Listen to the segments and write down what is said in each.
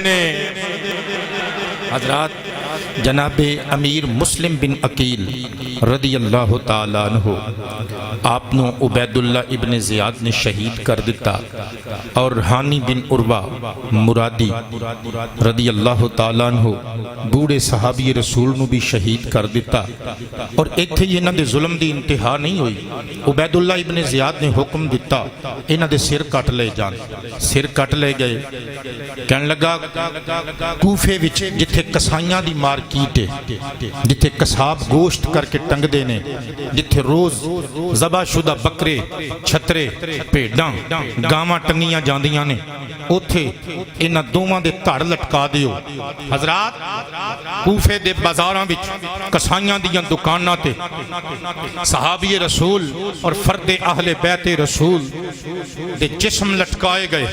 نے حضرات جناب امیر مسلم بن عقیل رضی اللہ تعالیٰ عنہ آپ نو عبید اللہ ابن زیاد نے شہید کر دیتا اور ہانی بن عروہ مرادی رضی اللہ تعالیٰ عنہ بوڑھے صحابی رسول نو بھی شہید کر دیتا اور ایتھے انہاں دے ظلم دی انتہا نہیں ہوئی عبید اللہ ابن زیاد نے حکم دیتا انہاں دے سر کٹ لے جان سر کٹ لے گئے کہنے لگا کوفے وچ جتھے کسائیاں دی مارکیٹ ہے جتھے کساب گوشت کر کے ٹنگ دینے جتھے روز ذبح شدہ بکرے چھترے پیڑاں گاواں ٹنگیاں جاندیاں نے اوتھے انہاں دوواں دے دھڑ لٹکا دیو حضرات کوفے دے بازاراں وچ کسائیاں دیاں دکاناں تے صحابی رسول اور فرد اہل بیت رسول دے جسم لٹکائے گئے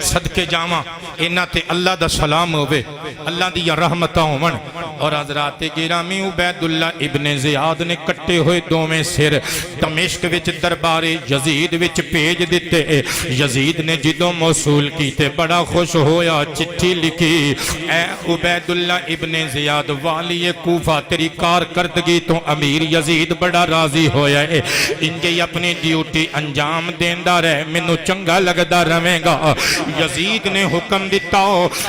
صدقے جاواں انہاں تے اللہ دا سلام ہوئے اللہ دی رحمتاں ہون اور حضرات گرامی عبید اللہ ابن زیاد نے کٹے ہوئے دوویں سر دمشق وچ دربار یزید وچ بھیج دتے یزید نے جدوں موصول کیتے بڑا خوش ہویا چٹھی لکھی اے عبید اللہ ابن زیاد والی کوفہ تیری کارکردگی تو امیر یزید بڑا راضی ہویا ہے انجے اپنی ڈیوٹی انجام دیندا رہے مینوں چنگا لگدا رہے گا یزید نے حکم دیتا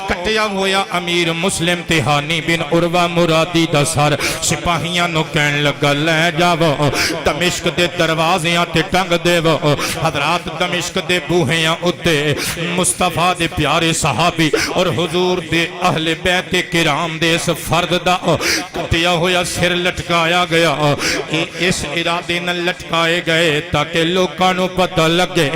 کٹیا ہویا امیر مسلم تہانی بن عروہ مرادی دا سر سپاہیاں نو کہن لگا لے جاو دمشق دے دروازیاں تے ٹنگ دیو حضرات دمشق دے بوہیاں اتے مصطفیٰ دے پیارے صحابی اور حضور دے اہل بیت کرام دے اس فرد دا کٹیا ہویا سر لٹکایا گیا اس ارادے نل لٹکائے گئے تاکہ لوکاں نو پتہ لگے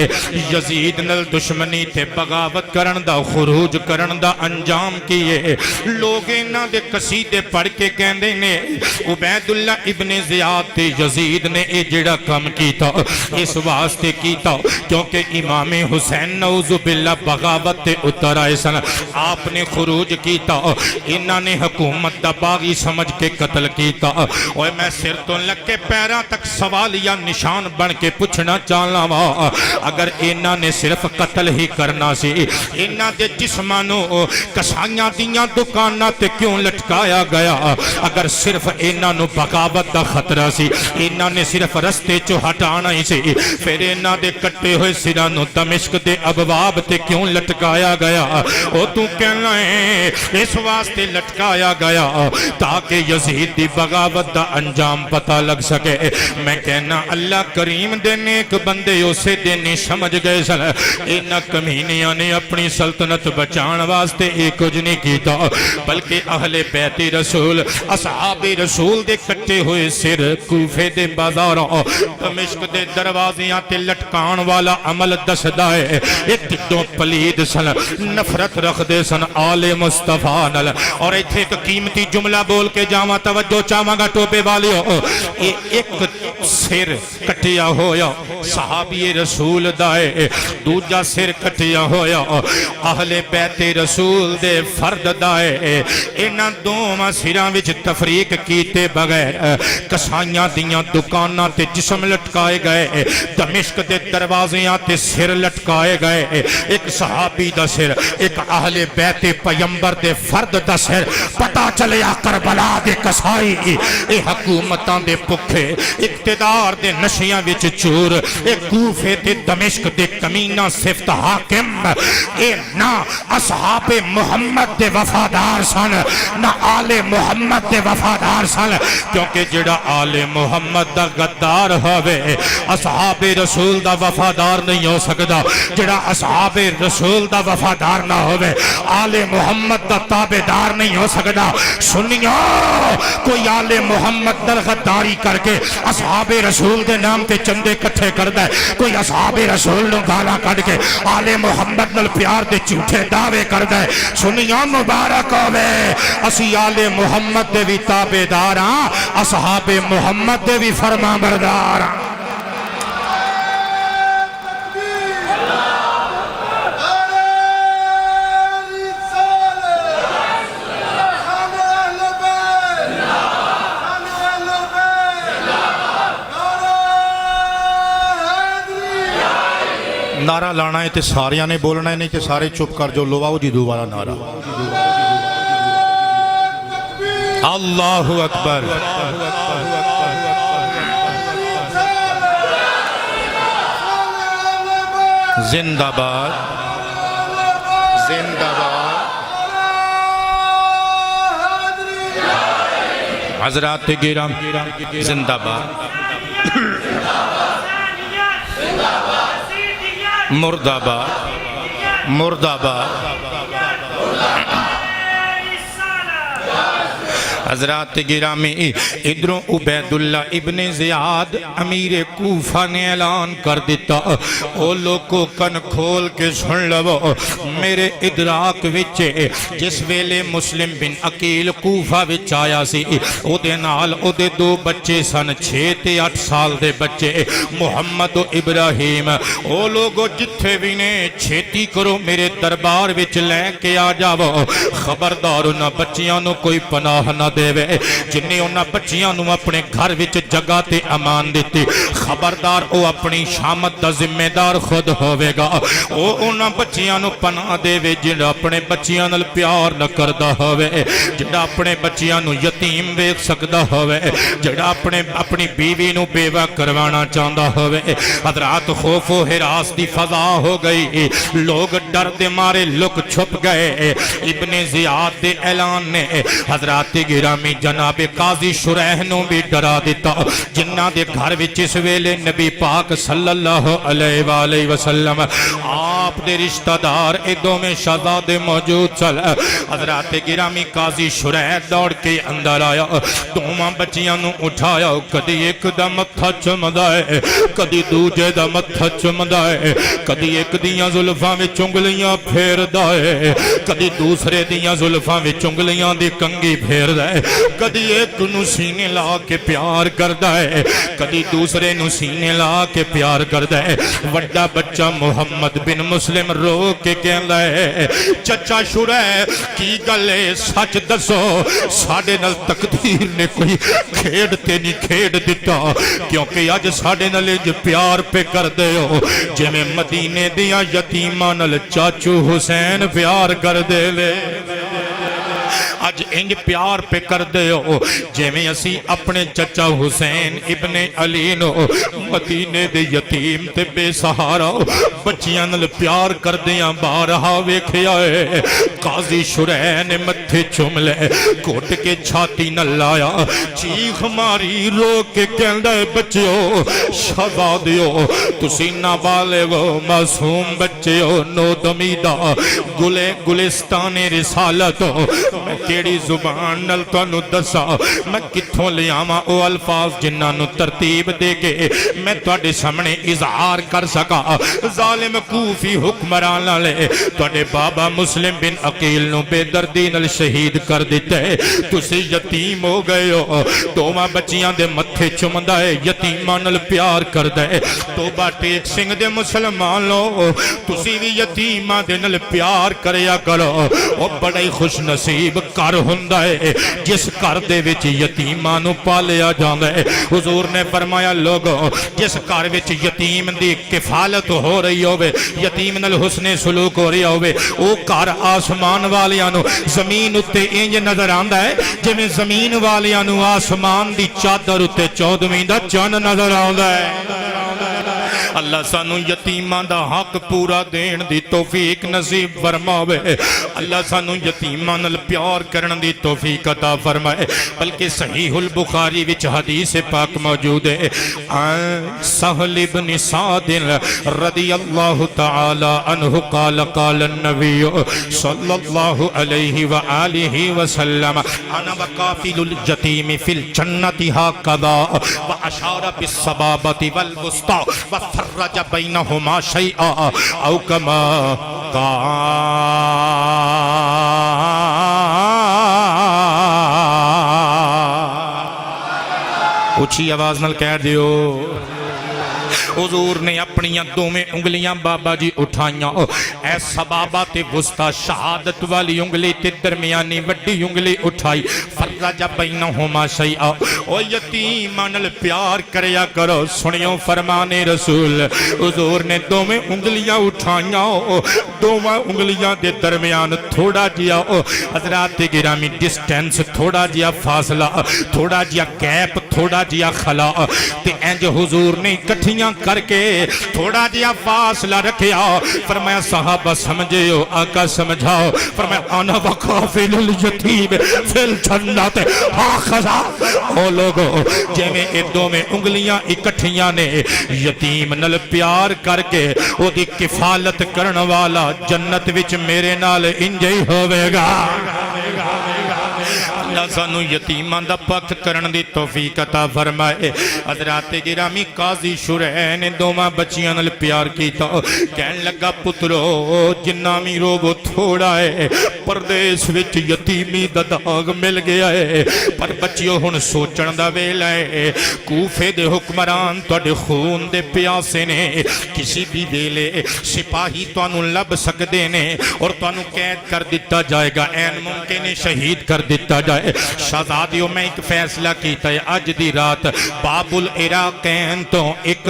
یزید نل دشمنی تے بغاوت کرن دا خروج کرن دا انجام کیے لوگ انہاں دے قصیدے پڑھ کے کہندے نے عبید اللہ ابن زیاد تے یزید نے اے جڑا کم کیتا اس واسطے کیتا کیونکہ امام حسین نعوذ باللہ بغاوت تے اتر آئے سن آپ نے خروج کیتا انہاں نے حکومت دا باغی سمجھ کے قتل کیتا اور میں سر تو لگ کے پیرا تک سوال یا نشان بن کے پوچھنا چاہنا وا اگر انہاں نے صرف قتل ہی کرنا سی انہاں دے جسمانوں کسائیاں دیاں دکاناں تے کیوں لٹکایا گیا اگر صرف انہاں نو بغاوت دا خطرہ سی انہاں نے صرف رستے چو ہٹانا ہی سی پھر انہاں دے کٹے ہوئے سراں نو دمشق دے ابواب تے کیوں لٹکایا گیا او تو کہنا ہے اس واسطے لٹکایا گیا تاکہ یزید دی بغاوت دا انجام پتہ لگ سکے میں کہنا اللہ کریم دے نیک بندے اسے دینے سمجھ گئے سن انہاں کمینیاں نے اپنی سلطنت بچان واسطے ایک کچھ نہیں کیتا بلکہ اہل بیت رسول اصحاب رسول دے کٹے ہوئے سر کوفے دے بازاراں دمشق دے دروازیاں تے لٹکان والا عمل دسدا ہے ایک دو پلید سن نفرت رکھ دے سن آل مصطفیٰ نال اور ایتھے ایک قیمتی جملہ بول کے جاواں توجہ چاہواں گا ٹوپے والیو ایک سر کٹیا ہویا صحابی رسول دائے دوجا سر کٹیا ہویا اہل بیت رسول دے فرد دائے انہاں دوواں سراں وچ تفریق کیتے بغیر کسائیاں دیاں دکاناں تے جسم لٹکائے گئے دمشق دے دروازیاں تے سر لٹکائے گئے ایک صحابی دا سر ایک اہل بیت پیمبر دے فرد دا سر پتہ چلیا کربلا دے کسائی اے حکومتاں دے پکھے اقتدار دے نشیاں وچ چور اے کوفے تے دمشق دے کمینہ صفت حاکم اے نہ اصحاب محمد دے وفادار سن نہ آل محمد دے وفادار سن کیونکہ جڑا آل محمد دا غدار ہوئے اصحاب رسول دا وفادار نہیں ہو سکتا جڑا اصحاب رسول دا وفادار نہ ہوئے آل محمد دا تابدار نہیں ہو سکتا سنیو کوئی آل محمد در غداری کر کے اصحاب رسول دے نام تے چندے کٹھے کردہ ہے کوئی اصحاب رسول نو گالا کٹ کے آل محمد نل پیار دے جھوٹے دعوے کردہ ہے سنیو مبارک ہوئے اسی آل محمد دے بھی تابدار ہاں اصحاب محمد دے بھی فرما بردار ہاں نعرہ لانا ہے تے ساریاں نے بولنا ہے، نہیں تے سارے چپ کر جو لواؤ جی دوبارہ نعرہ۔ اللہ اکبر۔ زندہ باد، زندہ باد۔ حضرات گرام زندہ باد، مرد آباد، مرد آباد۔ حضرات گرامی ادھروں عبیداللہ ابن زیاد امیر کوفہ نے اعلان کر دیتا، او لوگوں کن کھول کے سن لو، میرے ادراک وچے جس ویلے مسلم بن عقیل کوفہ وچ آیا سی، او دے نال او دے دو بچے سن، 6 تے 8 سال دے بچے، محمد و ابراہیم۔ او لوگوں جتھے بھی نے چھیتی کرو میرے دربار وچ لے کے آ جاؤ، خبردار انہاں بچیاں نو کوئی پناہ نہ دے وے، جنہیں انہاں بچیاں نو اپنے گھر وچ جگہ تے امان دیتی، خبردار او اپنی شامت دا ذمہ دار خود ہوئے گا۔ او انہاں بچیاں نو پناہ دے وے جنہاں اپنے بچیاں نال پیار نہ کردہ ہوئے، جنہاں اپنے بچیاں نو یتیم ویکھ سکدا ہوئے، جنہاں اپنی بیوی نو بیوہ کروانا چاہندہ ہوئے۔ حضرات خوف و ہراس دی فضا ہو گئی، لوگ ڈر دے مارے لک چھپ گئے۔ ابن زیاد دے اعلان نے حضرات گرامی جناب قاضی شریح نو بھی ڈرا دیتا، جنہ دے گھر وچ اس ویلے نبی پاک صلی اللہ علیہ وآلہ وسلم آپ دے رشتہ دار ادوں میں شہزادے موجود چل۔ حضرات گرامی قاضی شریح دوڑ کے اندر آیا، دوما بچیاں نو اٹھایا، کدی ایک دا متھا چمدائے، کدی دوجے دا متھا چمدائے، کدی ایک دیاں زلفاں میں چنگلیاں پھیر دائے، کدی دوسرے دیاں زلفاں میں چنگلیاں دی کنگی پھیر دائے، کدی ایک نو سینے لا کے پیار کر دائے، کدی دوسرے نو سینے لا کے پیار کر دائے۔ وڈا بچہ محمد بن مسلم رو کے کہن لائے، چچا شریح کی گلے سچ دسو، ساڑے نال تقدیر نے کوئی کھیڑتے نہیں کھیڑ دیتا، کیونکہ آج ساڑے نال جو پیار پہ کر دے ہو جے میں مدینے دیا یتیمان نال چاچو حسین پیار کر دے لے، آج انج پیار پہ کر دے ہو جے میں اسی اپنے چچا حسین ابن علی نو مدینے دے یتیم تے بے سہارا بچیاں نال پیار کر دیاں بارہا ویکھیا ہے۔ قاضی شریح نے متھے چوم لے، کوٹ کے چھاتی نہ لایا، چیخ ماری رو کے کہندا ہے، بچیو شہزادیو تسی نابالغ معصوم بچیو، نو دمیدہ گلستان رسالت، میں کیڑی زبان نل تانوں دسا، میں کتھوں لے آواں او الفاظ جنہاں نو ترتیب دے کے میں تواڈے سامنے اظہار کر سکا۔ ظالم کوفی حکمران لے تواڈے بابا مسلم بن عقیل نو بے دردی نال شہید کر دتے، تسی یتیم ہو گئے ہو، دوواں بچیاں دے متھے چمدا ہے، یتیماں نال پیار کردا ہے۔ توبہ ٹیک سنگھ دے مسلمان لو، تسی بھی یتیماں دے نال پیار کریا کرو، او بڑا ہی خوش نصیب کر ہوندا ہے جس گھر دے وچ یتیماں نو پالیا جاندا ہے۔ حضور نے فرمایا لوگو جس گھر وچ یتیم دی کفالت ہو رہی ہوے، یتیم نال حسن سلوک ہو رہا ہوے، او گھر آسمان والیاں نو زمین اتے انج نظر آندا ہے جویں زمین والیاں نو آسمان دی چادر اتے 14ویں دا چن نظر آندا ہے۔ اللہ سانو یتیمان دا حق پورا دین دی توفیق نصیب فرماوے، اللہ سانو یتیمان نال پیار کرن دی توفیق عطا فرمائے۔ بلکہ صحیح البخاری وچ حدیث پاک موجود ہے، سہل بن سعد رضی اللہ تعالی عنہ قال قال النبی صلی اللہ علیہ وآلہ وسلم انا وقافل الیتیم فی الجنت ہاکذا واشار بالسبابۃ والوسطی وفرج بینہما شیئا او کما قال۔ اچھی آواز نال کہہ دیو، حضور نے اپنی دوویں انگلیاں بابا جی اٹھائیاں، اے سبابہ تے وسطی شہادت والی انگلی تے درمیانی وڈی انگلی اٹھائی، فرج بینہما شیئا، او یتیماں نال پیار کریا کرو۔ سنیو فرمان رسول، حضور نے دوویں انگلیاں اٹھائیاں، دوواں انگلیاں دے درمیان تھوڑا جیا حضرات گرامی ڈسٹینس، تھوڑا جیا فاصلہ، تھوڑا جیا گیپ، تھوڑا جیا خلا، تے انج حضور نے اکٹھیاں کر کے تھوڑا جیا فاصلہ رکھیا۔ فرمایا صحابہ سمجھو، آقا سمجھاؤ، فرمایا انا وقافل الیتیم فی الجنت آخذا، او لوگو جیویں اے دوویں انگلیاں اکٹھیاں نے یتیم نال پیار کر کے او دی کفالت کرن والا جنت وچ میرے نال انج ہی ہوے گا۔ اللہ سانو یتیماں دا پک کرن دی توفیق عطا فرمائے۔ حضرات گرامی قاضی شرح نے دوواں بچیاں نال پیار کیتا، کہن لگا پترو جنہ می روو تھوڑا ہے، پردیس وچ یتیمی دا داغ مل گیا ہے، پر بچیو ہن سوچن دا ویلا ہے، کوفے دے حکمران تواڈے خون دے پیاسے نے، کسی بھی ویلے سپاہی تانوں لب سکدے نے اور تانوں قید کر دتا جائے گا، این ممکن ہے شہید کر دتا جائے۔ شہزادیوں میں ایک فیصلہ کیتا ہے، اج دی رات باب العراقین تو ایک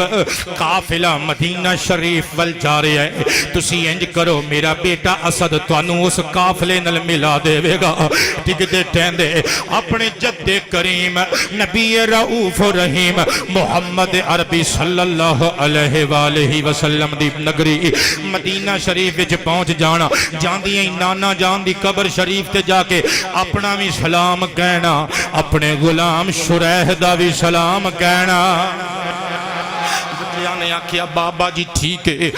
قافلہ مدینہ شریف ول جا رہا ہے، تسی انج کرو میرا بیٹا اسد تانوں اس قافلے نال ملا دے گا، ٹک دے ٹیندے اپنے جد کریم نبی رؤوف رحیم محمد عربی صلی اللہ علیہ وآلہ وسلم دی نگری مدینہ شریف وچ پہنچ جانا، جاندیاں نانا جان دی قبر شریف تے جا کے اپنا بھی سلام کہنا، اپنے غلام شریح دا بھی سلام کہنا۔ نے آکھیا بابا جی ٹھیک ہے،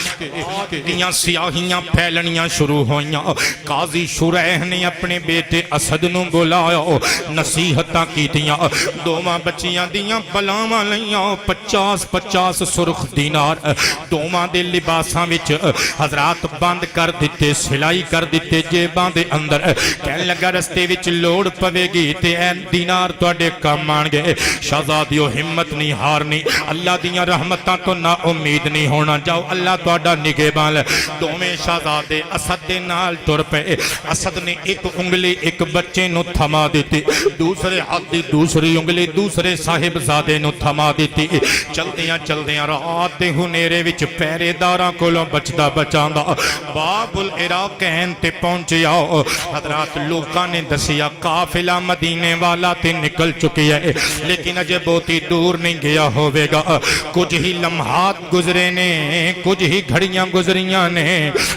دیاں سیاہیاں پھیلنیاں شروع ہوئیاں۔ قاضی شریح نے اپنے بیٹے اسد نو بلایا، نصیحتاں کیتیاں، دوواں بچیاں دیاں بلاواں لیاں، 50 سرخ دینار دوواں دے لباساں وچ حضرات بند کر دیتے، سلائی کر دیتے جیباں دے اندر، کہن لگا رستے وچ لوڑ پوے گی تے این دینار تواڈے کم آن گے۔ شہزادیو ہمت نہیں ہارنی، اللہ دیاں رحمتاں تو نا امید نہیں ہونا، جاؤ اللہ تواڈا نگہبان۔ دوویں شہزادے اسد دے نال ٹر پئے، اسد نے ایک انگلی ایک بچے نو تھما دیتی، دوسرے ہاتھ دی دوسری انگلی دوسرے صاحبزادے نو تھما دیتی۔ چلدیاں چلدیاں رات دے ہنیرے وچ پہرے داراں کولوں بچدا بچاندا باب العراقین تے پہنچیا۔ حضرات لوکاں نے دسیا قافلہ مدینے والا تے نکل چکی ہے، لیکن اجے بہتی دور نہیں گیا ہوے گا، کچھ ہی لمحات گزرے نے، کچھ ہی گھڑیاں گزریاں نے،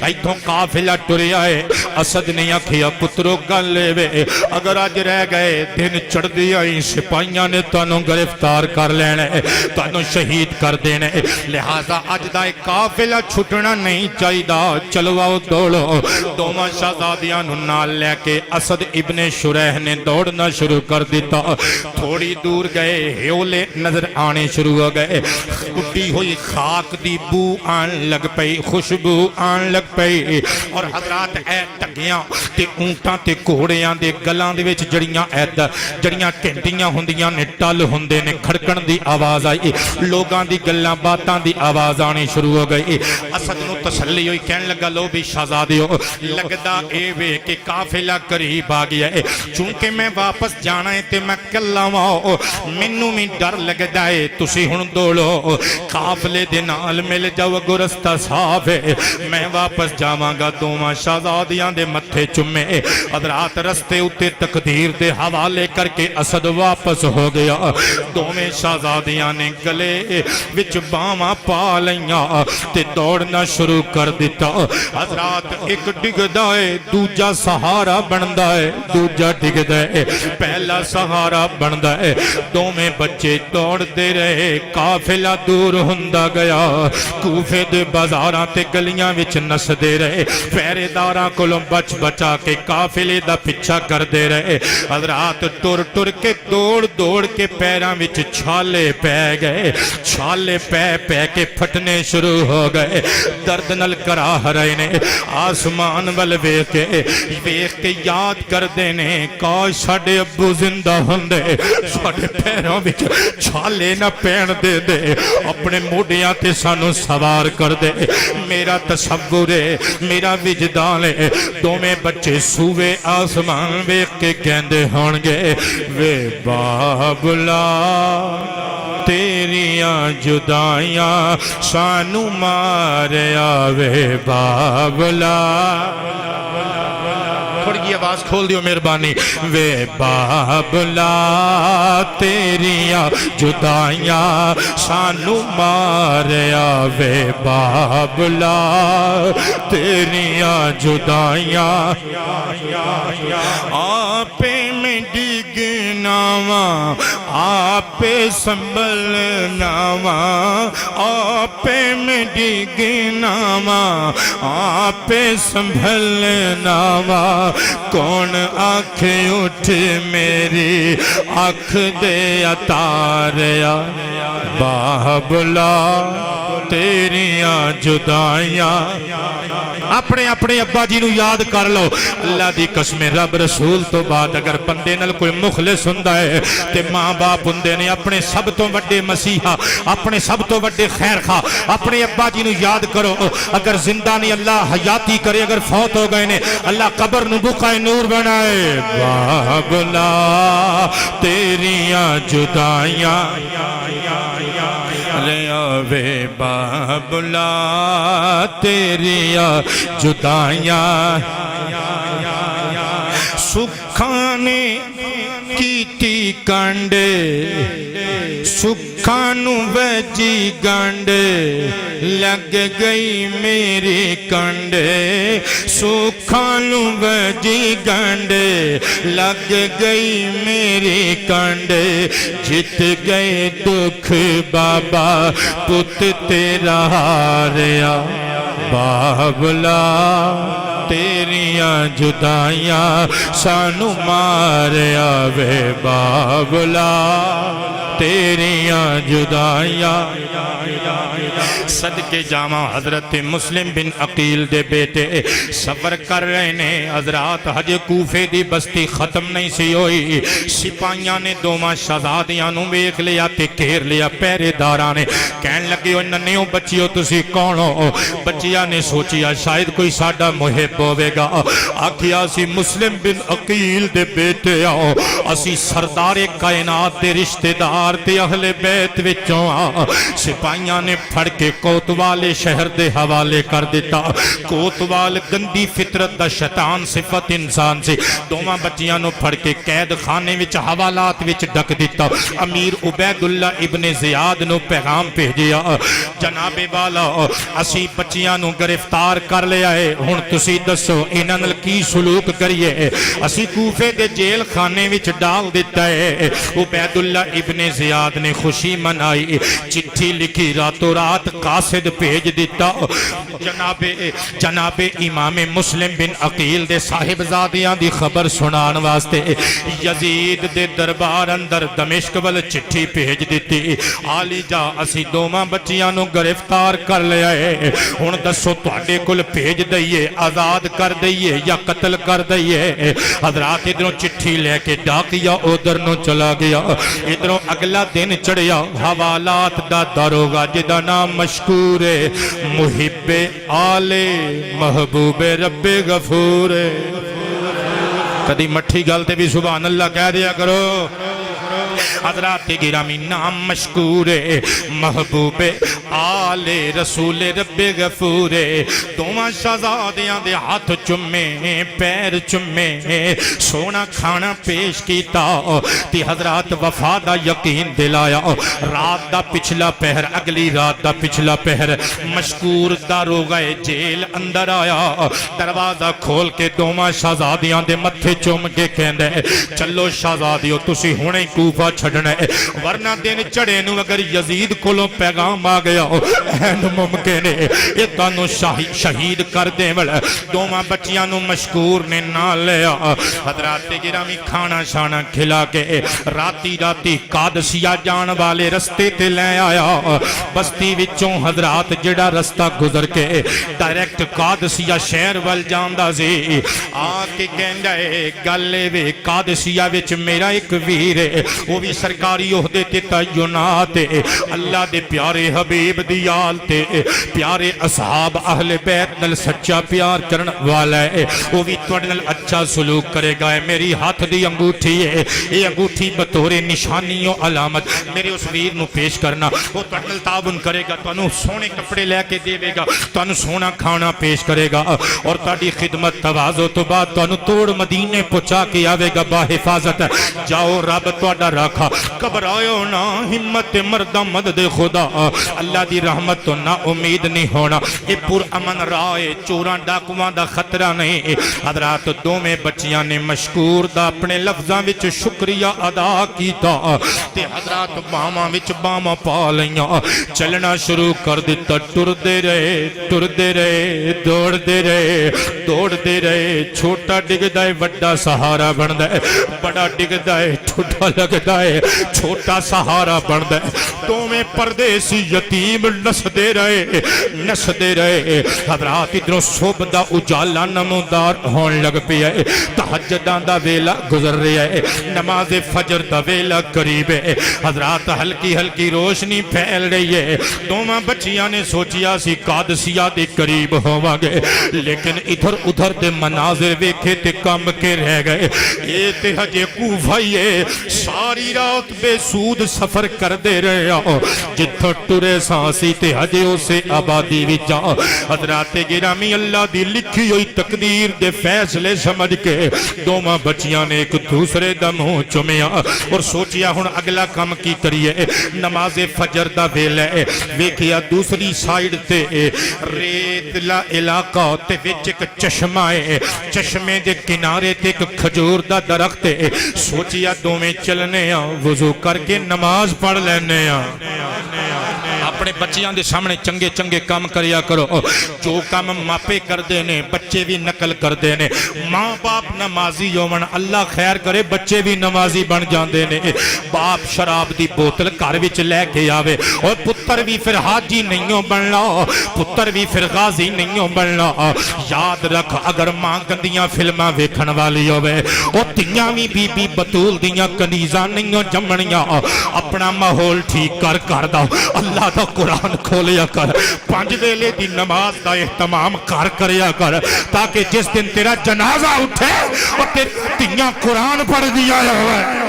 ایتھوں قافلہ ٹریا ہے۔ اسد نے آکھیا پترو گل لے وے، اگر اج رہ گئے دن چڑھ دیا ہی سپاہیاں نے تانوں گرفتار کر لینا ہے، تانوں شہید کر دینا ہے، لہذا اج دا قافلہ چھٹنا نہیں چاہیدا، چلو آؤ دوڑو۔ دوواں شہزادیاں نو نال لے کے اسد ابن شریح نے دوڑنا شروع کر دیتا۔ تھوڑی دور گئے ہیولے نظر آنے شروع ہو گئے، اٹھی ہوئی خاک دی بو آن لگ پئی، خوشبو آن لگ پئی، اور حضرات اے ٹگیاں تے اونٹاں تے گھوڑیاں دے گلاں دے وچ جڑیاں گھنٹیاں ہوندیاں نے ٹل ہوندے نے کھڑکن دی آواز آئی، لوگاں دی گلاں باتاں دی آواز آنی شروع ہو گئی۔ اسد نو تسلی ہوئی، کہن لگا لو بھی شہزادیو لگدا اے وے کہ قافلہ قریب آ گیا ہے، چونکہ میں واپس جانا ہے تے میں کلا واں، مینوں بھی ڈر لگدا ہے، تسی ہن دوڑو قافلے دے نال مل جاؤ، اگو رستہ صاف ہے، میں واپس جاواں گا۔ دوواں شہزادیاں دے متھے چومے، حضرات رستے اُتے تقدیر دے حوالے کر کے اسد واپس ہو گیا۔ دوویں شہزادیاں نے گلے وچ باواں پا لیاں تے دوڑنا شروع کر دیتا۔ حضرات ایک ڈگدا ہے دوجا سہارا بندا ہے، دوجا ڈگدا ہے پہلا سہارا بندا ہے، دوویں بچے دوڑ دے رہے، قافلہ دور ہوندا گیا، کوفے دے بازاراں تے گلیاں وچ نسدے رہے، پہرے داراں کولوں بچ بچا کے قافلے دا پیچھا کردے رہے۔ حضرات ٹر ٹر کے دوڑ کے پیراں وچ چھالے پے گئے، چھالے پے کے پھٹنے شروع ہو گئے، درد نال کراہ رہے نے، آسمان ول ویکھ کے یاد کردے نے، کاش ساڈے ابو زندہ ہوندے، ساڈے پیراں وچ چھالے نہ پین دے دے، اپنے موڈیاں تے سانو سوار کر دے میرا تصور ہے میرا وجدان ہے دوویں بچے سوے آسمان ویکھ کے کہندے ہون گے وے بابلا تیریاں جدائیاں سانو ماریا وے بابلا تھوڑی جی آواز کھول دیو مہربانی وے بابلا تیریاں جدائیاں سانو ماریا وے بابلا تیریاں جدائیاں آپے میں ڈگنا وا آپے سنبھلنا وا آپے میں ڈگنا وا آپے سنبھلنا وا کون آنکھ اٹھ میری آنکھ دے اتاریا بابلا تیریاں جدائیاں اپنے اپنے ابا جی نو یاد کر لو اللہ دی قسم رب رسول تو بعد اگر بندے نال کوئی مخلص ہوندا ہے تے ماں باپ ہوندے نے اپنے سب تو وڈے مسیحا اپنے سب تو وڈے خیر خواہ اپنے ابا جی نو یاد کرو اگر زندہ نہیں اللہ حیاتی کرے اگر فوت ہو گئے نے اللہ قبر نو بقع نور بنائے بابلا تیریاں جدائیاں وے بابلا تیریاں جدائیاں سکھانے کیتی کانڈے سکھانو ویجی گانڈے لگ گئی میری کانڈے سکھانو ویجی گانڈے لگ گئی میری کانڈے جت گئے دکھ بابا پت تیرا ہاریا بابلا تیریاں جدائیاں سانو ماریا وے بابلا تیریاں جدائیاں صدقے جامع حضرت مسلم بن عقیل دے بیٹے سفر کر رہے نے حضرات حج کوفے دی بستی ختم نہیں سی ہوئی سپاہیاں نے دوواں شہزادیاں نو ویکھ لیا تے گھیر لیا پہرے داراں نے کہن لگے او ننھیو بچیو تسی کون ہو بچیاں نے سوچیا شاید کوئی ساڈا محب ہوے گا آکھیا سی مسلم بن عقیل دے بیٹے آؤ اسی سردار کائنات دے رشتہ دار تے اہل بیت وچوں آ سپاہیاں نے پھڑ کے کوتوال شہر دے حوالے کر دیتا کوتوال گندی فطرت دا شیطان صفت انسان سے دوواں بچیاں نو پھڑ کے قید خانے وچ حوالات وچ ڈک دیتا امیر عبیداللہ ابن زیاد نو پیغام بھیجیا جناب والا اسی بچیاں نو گرفتار کر لیا ہے ہن تسی دسو انہاں نال کی سلوک کریے اسی کوفے دے جیل خانے وچ ڈال دیتا ہے عبیداللہ ابن زیاد نے خوشی منائی چٹھی لکھی راتوں رات قاصد بھیج دیتا جناب امام مسلم بن عقیل دے صاحبزادیاں دی خبر سنان واسطے یزید دے دربار اندر دمشق ول چٹھی بھیج دیتی آلی جا اسی دوواں بچیاں نو گرفتار کر لیا ہے ہن دسو تواڈے کول بھیج دئیے آزاد کر دئیے یا قتل کر دئیے حضرات ادھروں چٹھی لے کے ڈاکیا ادھر نو چلا گیا ادھروں اگلا دن چڑھیا حوالات دا داروغہ جدا نام مشکور ہے محب آل محبوب رب غفور کدی مٹھی گلتے بھی سبحان اللہ کہہ دیا کرو حضرات گرامی نام مشکور ہے محبوب آل رسول رب غفور دوواں شہزادیاں دے ہاتھ چمے پیر چمے سونا کھانا پیش کیتا تے حضرات وفا دا یقین دلایا رات دا پچھلا پہر اگلی رات دا پچھلا پہر مشکور داروغہ جیل اندر آیا دروازہ کھول کے دوواں شہزادیاں دے متھے چوم کے کہندے چلو شہزادیو تسی ہونے کوفہ چھڑنا ہے ورنہ دن چڑھے نو اگر یزید کولوں پیغام آ گیا این ممکن ہے یہ تانوں شہید کر دے والا دوواں بچیاں نو مشکور نے نال لیا حضرات گرامی کھانا شانا کھلا کے راتی قادسیہ جان والے رستے تے لے آیا بستی وچوں حضرات جڑا رستہ گزر کے ڈائریکٹ قادسیہ شہر وال جاندا سی آ کے کہندا ہے گل وے قادسیہ وچ میرا ایک ویر ہے وہ بھی سرکاری عہدے تے تعینات ہے اللہ دے پیارے حبیب دی آل تے پیارے اصحاب اہل بیت نال سچا پیار کرن والا ہے وہ بھی تواڈے نال اچھا سلوک کرے گا میری ہاتھ دی انگوٹھی ہے یہ انگوٹھی بطور نشانی و علامت میرے اس ویر نو پیش کرنا وہ تواڈے نال تعاون کرے گا تانوں سونے کپڑے لے کے دے گا تانوں سونا کھانا پیش کرے گا اور تہاڈی خدمت تواضع تو بعد تانوں توڑ مدینے پہنچا کے آوے گا با حفاظت جاؤ رب تواڈا راکھا گھبرائیو نہ ہمت مردہ مدد خدا اللہ دی رحمت تو نا امید نہیں ہونا اے پر امن رائے چوراں ڈاکواں دا خطرہ نہیں حضرات دوویں بچیاں نے مشکور دا اپنے لفظاں وچ شکریہ ادا کیتا تے حضرات باواں وچ باواں پا لیاں چلنا شروع کر دیتا ٹردے رہے دوڑدے رہے چھوٹا ڈگدا ہے بڑا سہارا بندا ہے بڑا ڈگدا ہے چھوٹا لگدا ہے چھوٹا سہارا بندا ہے دوویں پردیسی یتیم نسدے رہے حضرات ادھروں صبح دا اجالا نمودار ہون لگ پیا ہے تہجداں دا ویلا گزر رہا ہے نماز فجر دا ویلا قریب ہے حضرات ہلکی روشنی پھیل رہی ہے دوواں بچیاں نے سوچیا سی قادسیہ دے قریب ہوواں گے لیکن ادھر دے مناظر ویکھے تے کم کے رہ گئے اے تے ہجے کوفہ ہے ساری رات بے سود سفر کر دے رہے ہو جتھوں ٹرے سانسی تے ہجے اسے آبادی وچ حضرات گرامی اللہ دی لکھی ہوئی تقدیر دے فیصلے سمجھ کے دوواں بچیاں نے ایک دوسرے دا منہ چومیا اور سوچیا ہن اگلا کام کی کریے نماز فجر دا ویلا ہے ویکھیا دوسری سائیڈ تے ریتلا علاقہ تے وچ ایک چشمہ ہے چشمے دے کنارے تے ایک کھجور دا درخت ہے سوچیا دوویں چلنے وضو کر کے نماز پڑھ لینے اپنے بچیاں دے سامنے چنگے کام کریا کرو جو کام ماپے کر دینے بچے بھی نقل کر دینے ماں باپ نمازی ہوون اللہ خیر کرے بچے بھی نمازی بن جاندے نے باپ شراب دی بوتل گھر وچ لے کے آوے اور پتر بھی پھر حاجی نہیں بننا پتر بھی پھر غازی نہیں بننا یاد رکھ اگر ماں گندیاں فلماں ویکھن والی ہوے او تیاں بھی بی بی بطول دیاں کنیزاں نہیں جمنیاں اپنا ماحول ٹھیک کر دا اللہ دا قرآن کھولیا کر 5 ویلے دی نماز دا اہتمام کریا کر تاکہ جس دن تیرا جنازہ اٹھے اور تیری تیاں قرآن پڑھ دیا ہوئے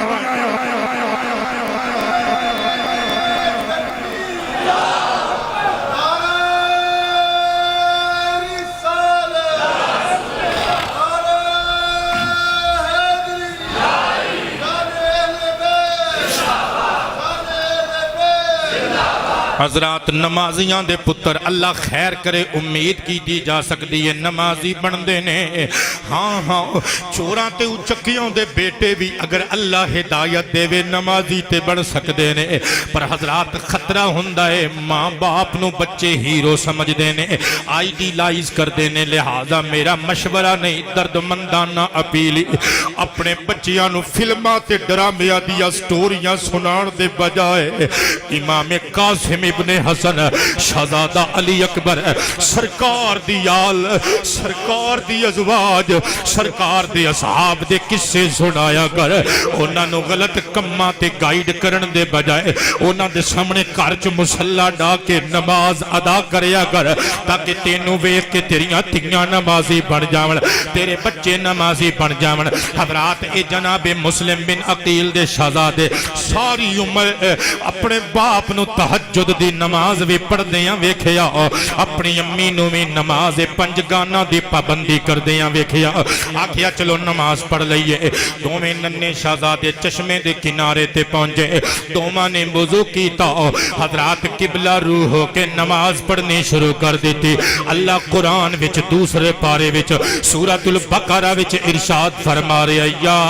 حضرات نمازیاں دے پتر اللہ خیر کرے امید کی دی جا سکتی ہے نمازی بن دینے ہاں چوراں تے اچکیوں دے بیٹے بھی اگر اللہ ہدایت دے وے نمازی تے بن سکتے نے پر حضرات خطرہ ہندہ ہے ماں باپ نو بچے ہیرو سمجھ دینے آئیڈیلائز کر دینے لہذا میرا مشورہ نہیں درد مندانہ اپیلی اپنے بچیاں نو فلمہ تے ڈرامیاں دیا سٹوریاں سنان دے بجائے امام قاسم ابن حسن شہزادہ علی اکبر سرکار دی آل سرکار دی ازواج سرکار دی اصحاب دے قصے سنایا کر انہاں نو غلط کماں تے گائیڈ کرن دے بجائے انہاں دے سامنے کارچ مسلح ڈا کے نماز ادا کریا کر تاکہ تینوں ویکھ کے تیریاں تیاں نمازی بن جاون تیرے بچے نمازی بن جاون حضرات اے جناب مسلم بن عقیل دے شہزادے ساری عمر اپنے باپ نو تہجد دی نماز بھی پڑھ دیاں ویکھیا اپنی امی نو بھی نماز 5 گانا دی پابندی کر دیاں ویکھیا آکھیا چلو نماز پڑھ لئیے دوویں ننے شہزادے چشمے دے کنارے تے پہنچے دوواں نے وضو کیتا حضرات قبلہ روح ہو کے نماز پڑھنی شروع کر دیتی اللہ قرآن وچ دوسرے پارے وچ سورۃ البقرہ وچ ارشاد فرما رہا یا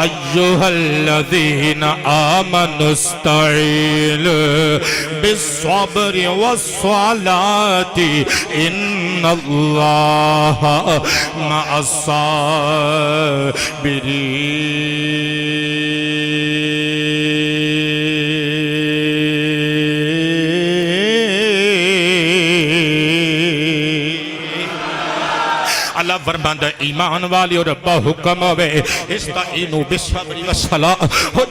ایھا الذین آمنوا استعینوا بالصبر والصلاة ان اللہ مع اللہ فرماندا ایمان والے اور ربا حکم ہوے استعینوا بالصبر والصلاۃ.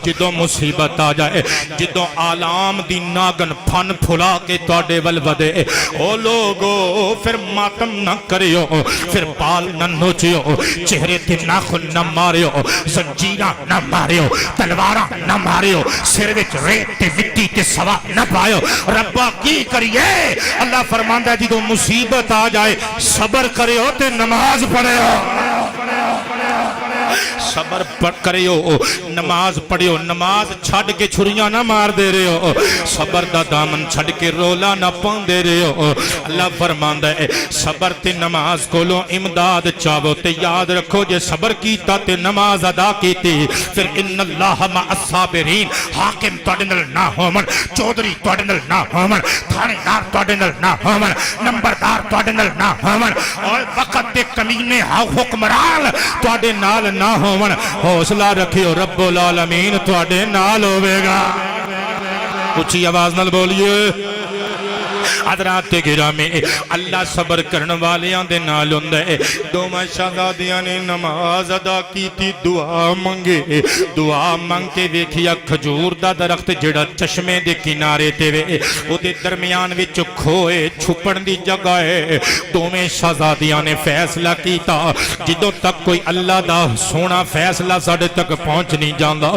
جدوں مصیبت آ جائے, جدوں آلام دی ناگن پھن پھلا کے تواڈے ول ودے, او لوگو پھر ماتم نہ کریو, پھر بال نہ نوچیو, چہرے تے ناخن نہ ماریو, زنجیراں نہ ماریو, تلواراں نہ ماریو, سر وچ ریت تے مٹی تے سوا نہ پایو. ربا کی کریے؟ اللہ فرماندا جدوں مصیبت آ جائے صبر کریو تے نماز پڑھو, صبر کریو, نماز پڑھو. نماز چھڑ کے چھریاں نہ مار دے رہے ہو, صبر دا دامن چھڑ کے رولا نہ پاؤں دے رہے ہو. اللہ فرماندا ہے صبر تے نماز کولو امداد چاہو تے یاد رکھو جے صبر کیتا تے نماز ادا کیتی پھر ان اللہ مع الصابرین. حاکم تواڈے نال نہ ہوون, چودھری تواڈے نال نہ ہوون, تھانے دار تواڈے نال نہ ہوون, نمبردار تواڈے نال نہ ہوون, اور وقت دے کمینے حکمران تواڈے نال نہ ہوون, حوصلہ رکھیو رب العالمین تواڈے نال ہوے گا. اچھی آواز نال بولیے. حضرات گرامی, اللہ صبر کرن والیاں دے نال ہوندا ہے. دوواں شہزادیاں نے نماز ادا کیتی, دعا منگے, دعا منگ کے ویکھیا کھجور دا درخت جڑا چشمے دے کنارے تے وے, او دے درمیان وچ کھوئے چھپن دی جگہ ہے. دوویں شہزادیاں نے فیصلہ کیتا جدوں تک کوئی اللہ دا سونا فیصلہ ساڈے تک پہنچ نہیں جاندا,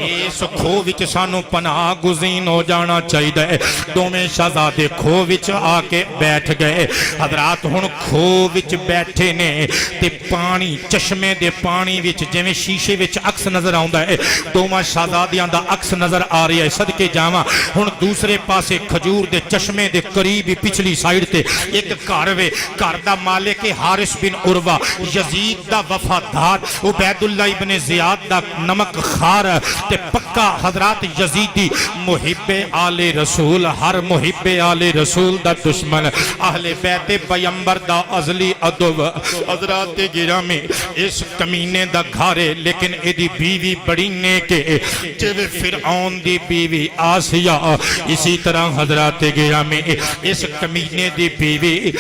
اس کھو وچ سانو پناہ گزین ہو جانا چاہیے. دوویں شہزادے کھو وچ آ کے بیٹھ گئے. حضرات ہن کھو وچ بیٹھے نے تے پانی چشمے دے پانی وچ جویں شیشے وچ عکس نظر آوندا ہے, دوواں شہزادیاں دا عکس نظر آ رہا ہے. صدقے جاواں ہن دوسرے پاسے کھجور دے چشمے دے قریب پچھلی سائیڈ تے ایک گھر وے. گھر دا مالک حارث بن عروہ, یزید دا وفادار, عبید اللہ ابن زیاد دا نمک خار تے پکا حضرات یزیدی, محب آل رسول, ہر محب آل رسول دا دشمن, اہل بیت پیمبر دا ازلی عدو. حضرات گرامی اس کمینے دا گھارے لیکن ایدی بیوی بڑی نیکے جوے فرعون دی بیوی آسیہ. اسی طرح حضرات گرامی اس کمینے دی بیوی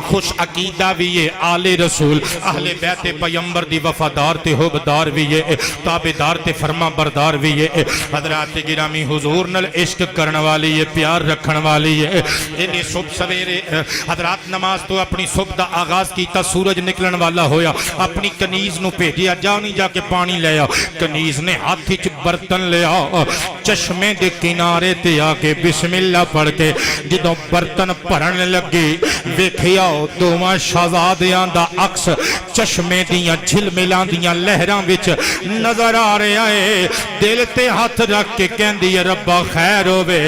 خوش عقیدہ بھی ہے, آل رسول اہل بیت پیمبر دی وفادار تے حبدار بھی ہے, تابدار تے فرما بردار بھی ہے. حضرات گرامی حضور نل عشق کرن والی ہے, پیار رکھن والی ہے. انہیں صبح سویرے حضرات نماز تو اپنی صبح دا آغاز کیتا, سورج نکلن والا ہویا, اپنی کنیز نو بھیجیا جا نہیں جا کے پانی لے آ. کنیز نے ہاتھ وچ برتن لے آ, چشمے دے کنارے تے آ کے بسم اللہ پڑھ کے جدوں برتن بھرن لگی ویکھیا دوواں شہزادیاں دا عکس چشمے دیاں جھلملاں دیاں لہراں وچ نظر آ رہا ہے. دل تے ہاتھ رکھ کے کہندی ہے ربا خیر ہوے,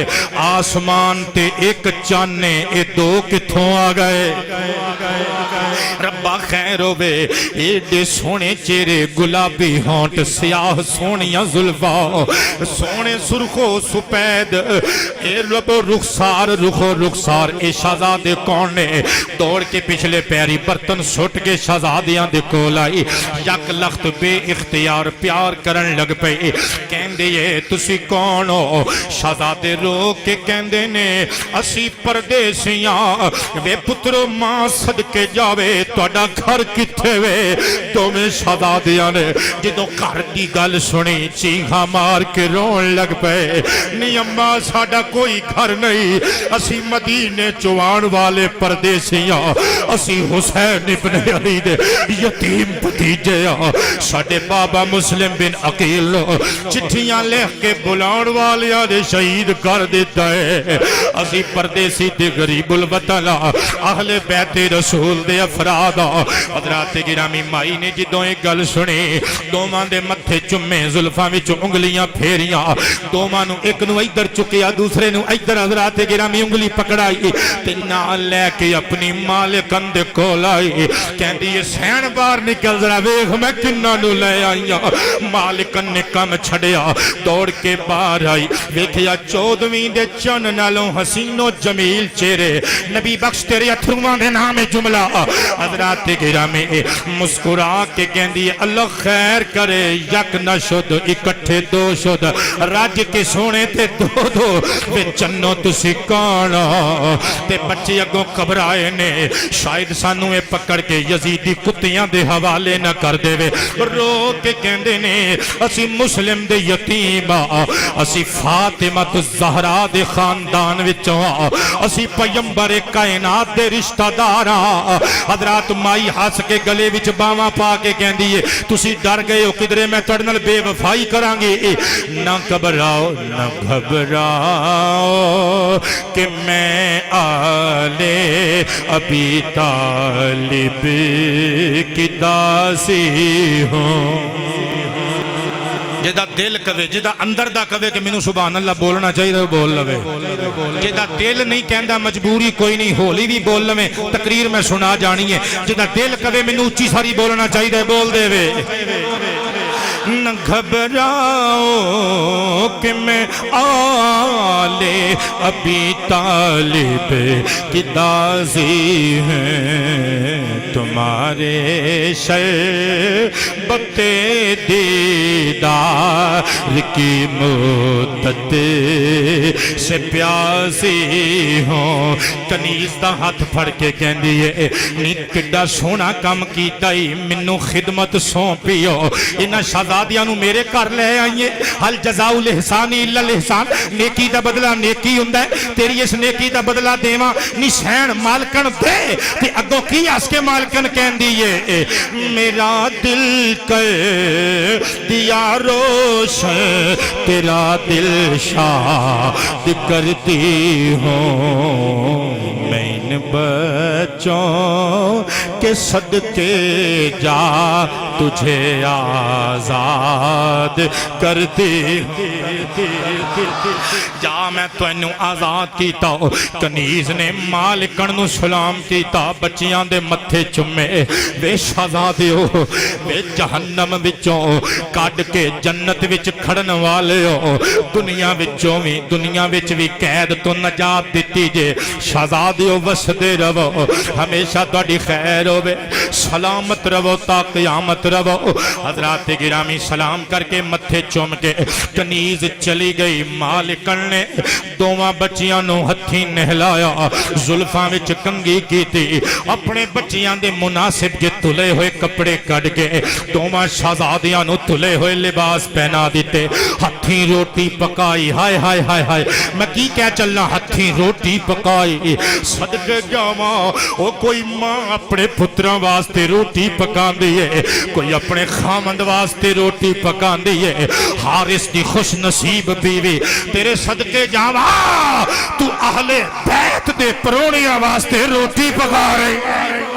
آسمان تے ایک چانے اے دو کتھوں آ گئے. ربا خیر ہوے, ایڈے سونے چہرے, گلابی ہونٹ, سیاہ سونیاں زلفاں, سونے سرخو سپید, اے ربو رخسار رخو رخسار. اے شہزادے کون نے؟ دوڑ کے پچھلے پیری برتن سٹ کے شہزادیاں دے کول آئی, یک لخت بے اختیار پیار کرن لگ پئی. کہندے اے تسی کون ہو؟ شہزادے رو کے کہندے نے اسی پردیسیاں. وے پترو ماں صدقے جاوے تہاڈا گھر کتھے وے؟ دوویں شہزادیاں نے جدوں گھر دی گل سنی چیخاں مار کے رون لگ پئے. نہیں اماں ساڈا کوئی گھر نہیں, اسی مدینے چوان والے پردیسیاں, اسی حسین ابن علی دے یتیم بھتیجے ہاں. ساڈے بابا مسلم بن عقیل چٹھیاں لکھ کے بلاؤن والیاں دے شہید کر دیتا ہے. اسی پردیسی تے غریب الوطن اہل بیت رسول دے افراد. حضرات گرامی مائی نے جدوں ایک گل سنی دوواں دے متھے چومے, زلفاں وچ انگلیاں پھیریاں دوواں نو ایک نو ادھر چکیا دوسرے نو ادھر حضرات گرامی انگلی پکڑائی تے نال لے کے اپنی مالکن دے کول آئی کہندی حسین باہر نکل ذرا ویکھ میں کناں نو لے آئی مالکن نے کم چھڑیا دوڑ کے باہر آئی ویکھیا 14ویں دے چن نالوں حسین و جمیل چہرے نبی بخش تیرے اتھرواں دے نام جملہ حضرات گرامی مسکرا کے کہندی اللہ خیر کرے یک نہ شد اکٹھے دو شد راج کے سونے تے دو دو وے چنو تسی کانا تے بچے اگوں گھبرائے نے شاید سانو اے پکڑ کے یزیدی کتیاں دے حوالے نہ کر دے وے رو کے کہندے نے اسی مسلم دے یتیم اسی فاطمہ الزہرا دے خاندان وچوں اسی پیغمبر کائنات دے رشتہ دار حضرات مائی ہس کے گلے وچ باواں پا کے کہندی ہے تسی ڈر گئے ہو کدرے میں تہاڈے نال بے وفائی کراں گی نہ گھبراؤ نہ گھبراؤ کہ میں آلے ابی طالب کی داسی ہوں جیدہ دل کہے جیدہ اندر دا کہے کہ منو سبحان اللہ بولنا چاہیے تو بول لوے جیدہ دل نہیں کہندہ مجبوری کوئی نہیں ہولی بھی بول لوے تقریر میں سنا جانی ہے جیدہ دل کہے منو اچھی ساری بولنا چاہیے بول دے وے نہ گھبراؤ کہ میں آلے ابی طالب کی داسی ہیں تمہارے شربت دیدار کی مدت سے پیاسی ہوں کنیز دا ہاتھ پھڑ کے کہندی ہے نیت کڈا سونا کام کیتا ہی منو خدمت سونپیو انہاں شہزادیاں نو میرے گھر لے آئیے حل جزاء الاحسان الا الاحسان نیکی دا بدلہ نیکی ہوندا ہے تیری اس نیکی دا بدلہ دیواں نشین مالکن دے تے اگوں کی اس کے مالکن کہندی ہے میرا دل کر دیا روشن تیرا دل شاد کرتی ہوں میں ان بچوں کے صدقے جا تجھے آزاد کرتی جا میں تو انہوں آزاد کیتا کنیز نے مالکن نو سلام کیتا بچیاں دے متھے چمے وے شہزادے ہو وے جہنم وچوں کڈ کے جنت وچ کھڑن والے ہو دنیا وچ بھی قید تو نجات دتی جے شہزادے ہو وسدے رہو ہمیشہ تہاڈی خیر ہوے سلامت رہو تا قیامت رہو حضرات گرامی سلام کر کے متھے چوم کے کنیز چلی گئی مالکن نے دوواں بچیاں نو ہتھی نہلایا زلفاں وچ کنگھی کیتی اپنے بچیاں دے مناسب کے تلے ہوئے کپڑے کٹ کے دوواں شہزادیاں نو تلے ہوئے لباس پہنا دیتے ہتھی روٹی پکائی ہائے ہائے ہائے ہائے میں کی کہہ چلنا ہتھی روٹی پکائی صدقے جاواں او کوئی ماں اپنے پتراں واسطے روٹی پکان دی ہے کوئی اپنے خامند واسطے روٹی پکان دی ہے حارث دی خوش نصیب بیوی تیرے صدقے جاواں تو اہل بیت دے پرونیاں واسطے روٹی پکا رہی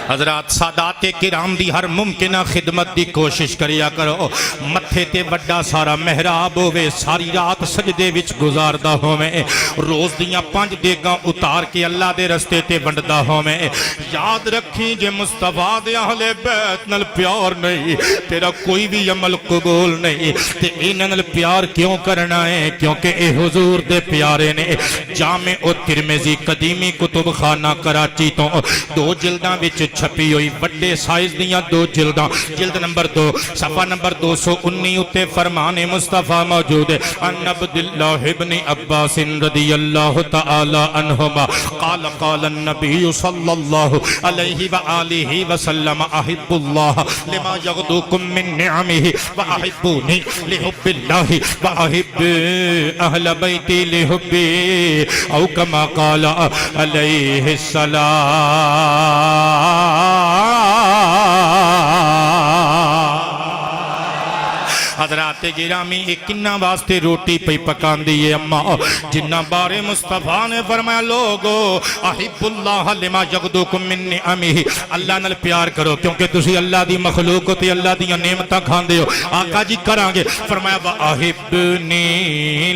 حضرات سادات کرام دی ہر ممکنہ خدمت دی کوشش کریا کرو متھے تے بڑا سارا محراب ہوئے ساری رات سجدے وچ گزاردہ ہوئے روز دیاں 5 دیگاں اتار کے اللہ دے رستے تے ونڈدہ ہوئے یاد رکھیں جے مصطفیٰ دے اہل بیت نل پیار نہیں تیرا کوئی بھی عمل قبول نہیں تے انہاں پیار کیوں کرنا ہے کیونکہ اے حضور دے پیارے نے جامع ترمذی قدیمی کتب خانہ کراچی تو 2 جلداں وچ چھپی ہوئی بڑے سائز دیاں 2 جلداں جلد نمبر 2 صفحہ نمبر 219 اتے فرمان مصطفیٰ موجود ہے ان عبداللہ ابن عباس رضی اللہ تعالی عنہما قال قال النبی صلی اللہ علیہ وآلہ وسلم احب اللہ لما یغدوکم من نعمہ واحبونی لحب اللہ واحب اہل بیتی لحبی او کما قال علیہ السلام حضرات گرامی کنہ واسطے روٹی پہ پکان دیئے اما جنہ بارے مصطفیٰ نے فرمایا لوگو احب اللہ لما یغدوکم من نعمہ اللہ نال پیار کرو کیونکہ تسی اللہ دی مخلوق ہوتی اللہ دی نعمتاں کھان دے ہو آقا جی کرانگے فرمایا وَأَحِبْنِي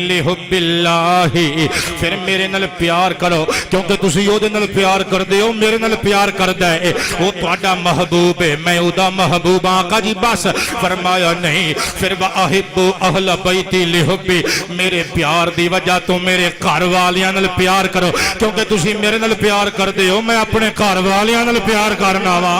لِحُبِّ اللَّهِ پھر میرے نال پیار کرو کیونکہ تسی او دے نال پیار کر دے ہو میرے نال پیار کر دے وہ تہاڈا محبوب ہے میں او دا محبوب آقا جی بس فرمایا نہیں پھر وَأَحِبُّ أَهْلَ بَيْتِي لِحُبِّ میرے پیار دی وجہ تو میرے گھر والیاں نال پیار کرو کیونکہ تسی میرے نال پیار کر دے ہو میں اپنے گھر والیاں نال پیار کرنا وا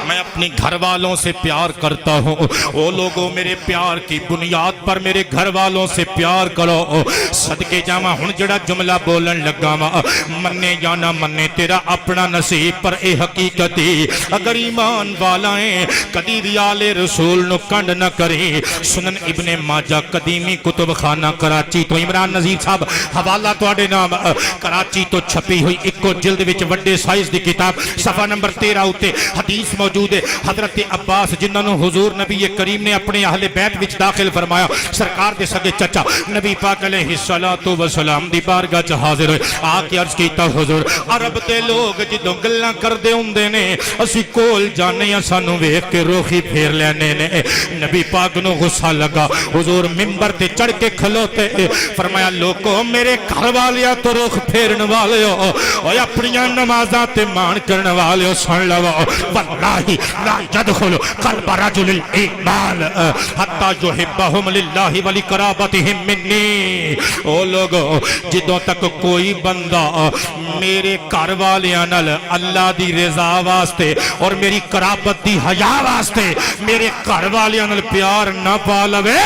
میں اپنی گھر والوں سے پیار کرتا ہوں وہ لوگوں میرے پیار کی بنیاد پر میرے گھر والوں سے پیار کرو صدقے جاواں ہن جڑا جملہ بولن لگا وا منے یا نہ منے تیرا اپنا نصیب پر اے حقیقتی اگر ایمان والا ہے کدی بھی آل رسول نو کنڈ نہ کرے سنن ابن ماجہ قدیمی کتب خانہ کراچی تو عمران نذیر صاحب حوالہ تواڈے نام کراچی تو چھپی ہوئی ایکو جلد وچ وڈے سائز دی کتاب صفحہ نمبر 13 اُتے حدیث موجود ہے حضرت عباس جنہاں نو حضور نبی کریم نے اپنے اہل بیت وچ داخل فرمایا سرکار دے سگے چچا نبی پاک علیہ الصلوۃ والسلام دی بارگاہ چ حاضر ہوئے آ کے عرض کیتا حضور عرب دے لوگ جدوں گلاں کردے ہوندے نے اسی کول جانے ہاں سانو ویکھ کے روخی پھیر لینے نے نبی پاک نو غصہ لگا حضور منبر تے چڑھ کے کھلوتے فرمایا لوگو میرے گھر والیاں تو رخ پھیرن والے ہو اوے اپنی نمازاں تے مان کرن والے ہو سن لو واللہ لا يدخل قلب رجل الایمان حتی یحبہم للہ ولقرابتہم منی او لوگو جدوں تک کوئی بندہ میرے گھر والیاں نال اللہ دی رضا واسطے اور میری قرابت دی حیا واسطے میرے گھر والیاں نال پیار نہ پا لوے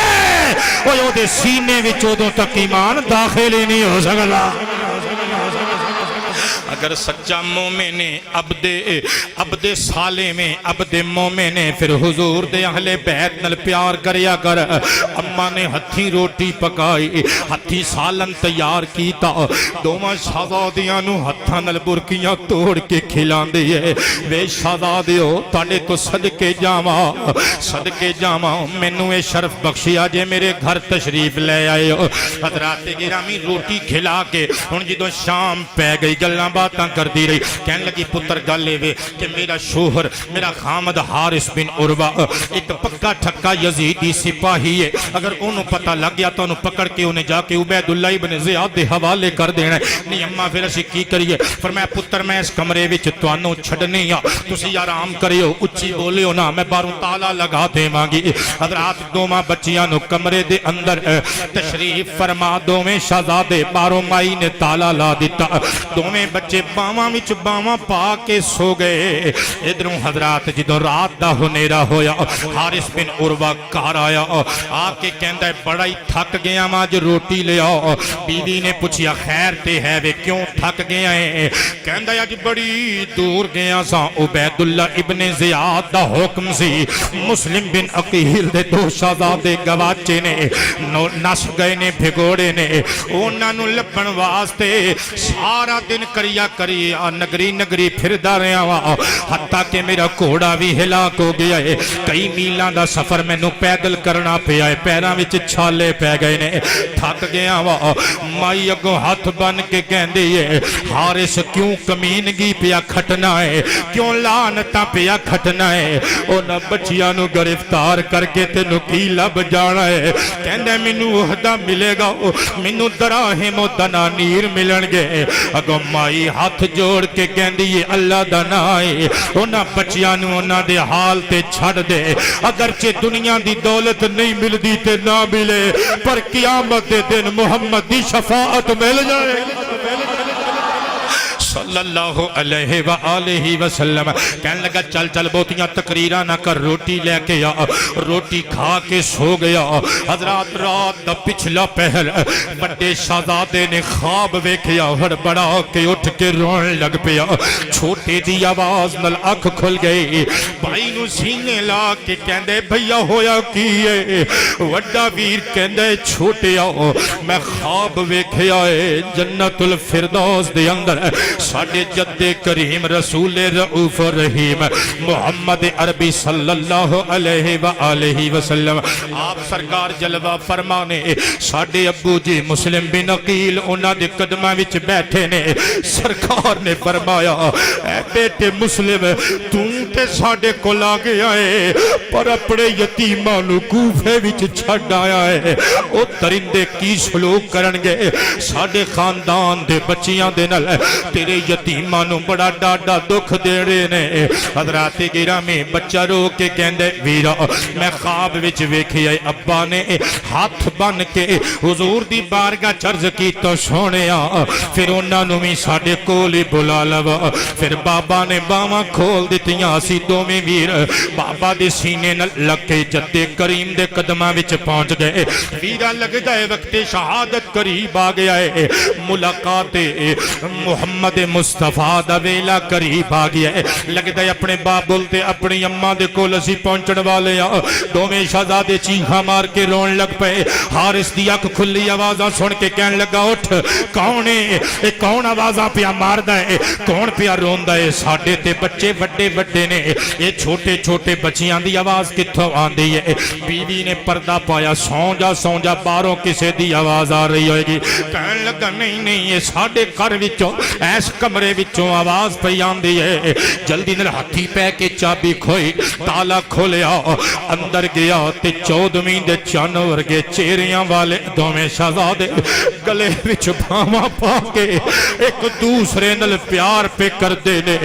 او دے سینے وچ اودوں تک ایمان داخل ہی نہیں ہو سکدا اگر سچا مومن عبد صالح میں عبد مومن پھر حضور دے اہل بیت نال پیار کریا کر اماں نے ہتھی روٹی پکائی ہتھی سالن تیار کیتا دوواں شہزادیاں نو ہتھاں نال برکیاں توڑ کے کھلاندی ہے وے شہزادیو تاڈے تو صدقے جاواں مینوں اے شرف بخشیا جے میرے گھر تشریف لے آئے ہو حضرات گرامی روٹی کھلا کے ہن جدوں شام پہ گئی گلاں باتاں کر دی رہی کہنے لگی پتر گل لے کہ میرا شوہر میرا خامد حارث بن عروہ ایک پکا ٹھکا یزیدی سپاہی ہے اگر انہوں پتہ لگ گیا تو انہوں پکڑ کے انہیں جا کے عبید اللہ ابن زیاد دے حوالے کر دینا ہے نہیں اماں پھر اسی کی کریے فرمایا پتر میں اس کمرے وچ توانوں چھڑنے یا تسی آرام کریو اچھی بولے ہو نا میں باروں تالا لگا دے مانگی حضرات دوواں بچیاں نو کمرے دے اندر تشریف فرما دوویں شہزادے باروں مائی نے تالا لا دیتا دوویں بچے باواں وچ باواں پا کے سو گئے ادھروں حضرات جدوں رات دا ہنیرا ہویا حارث بن عروہ گھر آیا آ کے کہندا ہے بڑا ہی تھک گیا ماں جو روٹی لے آؤ بیوی نے پوچھیا خیر تے ہے وے کیوں تھک گیا ہے کہندا ہے اج بڑی دور گیا سا عبید اللہ ابن زیاد دا حکم سی مسلم بن عقیل دے دو شہزادے گواچے نے نس گئے نے بھگوڑے نے انہاں نو لبن واسطے سارا دن کریا نگری نگری پھر رہا وا حتیٰ کہ میرا گھوڑا بھی ہلاک ہو گیا ہے کئی میلاں دا سفر مینوں پیدل کرنا پیا ہے پیراں وچ چھالے پے گئے نے تھک گیا وا مائی اگوں ہاتھ بن کے کہندی ہے حارث کیوں کمینگی پیا کھٹنا ہے کیوں لعنتاں پیا کھٹنا ہے انہاں بچیاں نو گرفتار کر کے تینوں کی لب جانا ہے کہندا مینوں عہدہ ملے گا مینوں دراہم و دنانیر ملن گے اگوں مائی ہاتھ جوڑ کے کہندی ہے اللہ دا نام ہے انہاں بچیاں نو انہاں دے حال تے چھڑ دے اگرچہ دنیا دی دولت نہیں ملدی تے نہ ملے پر قیامت دے دن محمد دی شفاعت مل جائے صلی اللہ علیہ وآلہ وسلم کہنے لگا چل چل بہتیاں تقریرہ نہ کر روٹی لے کے آ روٹی کھا کے سو گیا حضرات رات دا پچھلا پہر بڑے شہزادے نے خواب ویکھیا ہڑبڑا کے اٹھ کے رون لگ پیا چھوٹے دی آواز نال اکھ کھل گئی بھائی نو سینے لا کے کہندے بھیا ہویا کیے وڈا ویر کہندے چھوٹے آؤ میں خواب ویکھیا ہے جنت الفردوس دے اندر ساڈے جد کریم رسول رؤوف رحیم محمد عربی صلی اللہ علیہ وآلہ وسلم آپ سرکار جلوہ فرمانے ساڈے ابو جی مسلم بن عقیل انہاں دے قدماں وچ بیٹھے نے سرکار نے فرمایا اے بیٹے مسلم تو تے ساڈے کول آ گیا ہے پر اپنے یتیماں نو کوفے وچ چھڈ آیا ہے او درندے کی سلوک کرن گے ساڈے خاندان دے بچیاں دے نال تیرے یتیماں نو بڑا ڈاڈا دکھ دے رہے نے حضرات گرامی بچہ رو کے کہندے ویرا میں خواب وچ ویکھیا ابا نے ہاتھ بن کے حضور دی بارگاہ چرز کی تو سونیا پھر انہاں نو وی ساڈے کول ہی بلا لوا پھر بابا نے باواں کھول دتیاں اسی دوویں ویر بابا دے سینے نال لگ کے جد کریم دے قدماں وچ پہنچ گئے ویرا لگدا ہے وقت شہادت قریب آ گیا ہے ملاقات محمد مصطفیٰ دا ویلا قریب آ گیا ہے لگدا ہے اپنے باپ بولتے اپنی اماں دے کول اسی پہنچن والے ہاں دوویں شہزادے چیخاں مار کے رون لگ پئے حارث دی اکھ کھلی آوازاں سن کے کہن لگا اٹھ کون ہے اے کون آوازاں پیا ماردا ہے کون پیا روندا ہے ساڈے تے بچے وڈے وڈے نے اے چھوٹے چھوٹے بچیاں دی آواز کتھوں آندی ہے بیوی نے پردہ پایا سو جا باہروں کسے دی آواز آ رہی ہوئے گی کہن لگا نہیں یہ ساڈے گھر وچوں ایس کمرے وچوں آواز پئی آندی ہے جلدی نال ہتھی پے کے چابی کھوئی تالا کھولیا اندر گیا تے 14ویں دے چن ورگے چہریاں والے دوویں شہزادے گلے وچ بھاواں پا کے ایک دوسرے نال پیار پہ کردے نے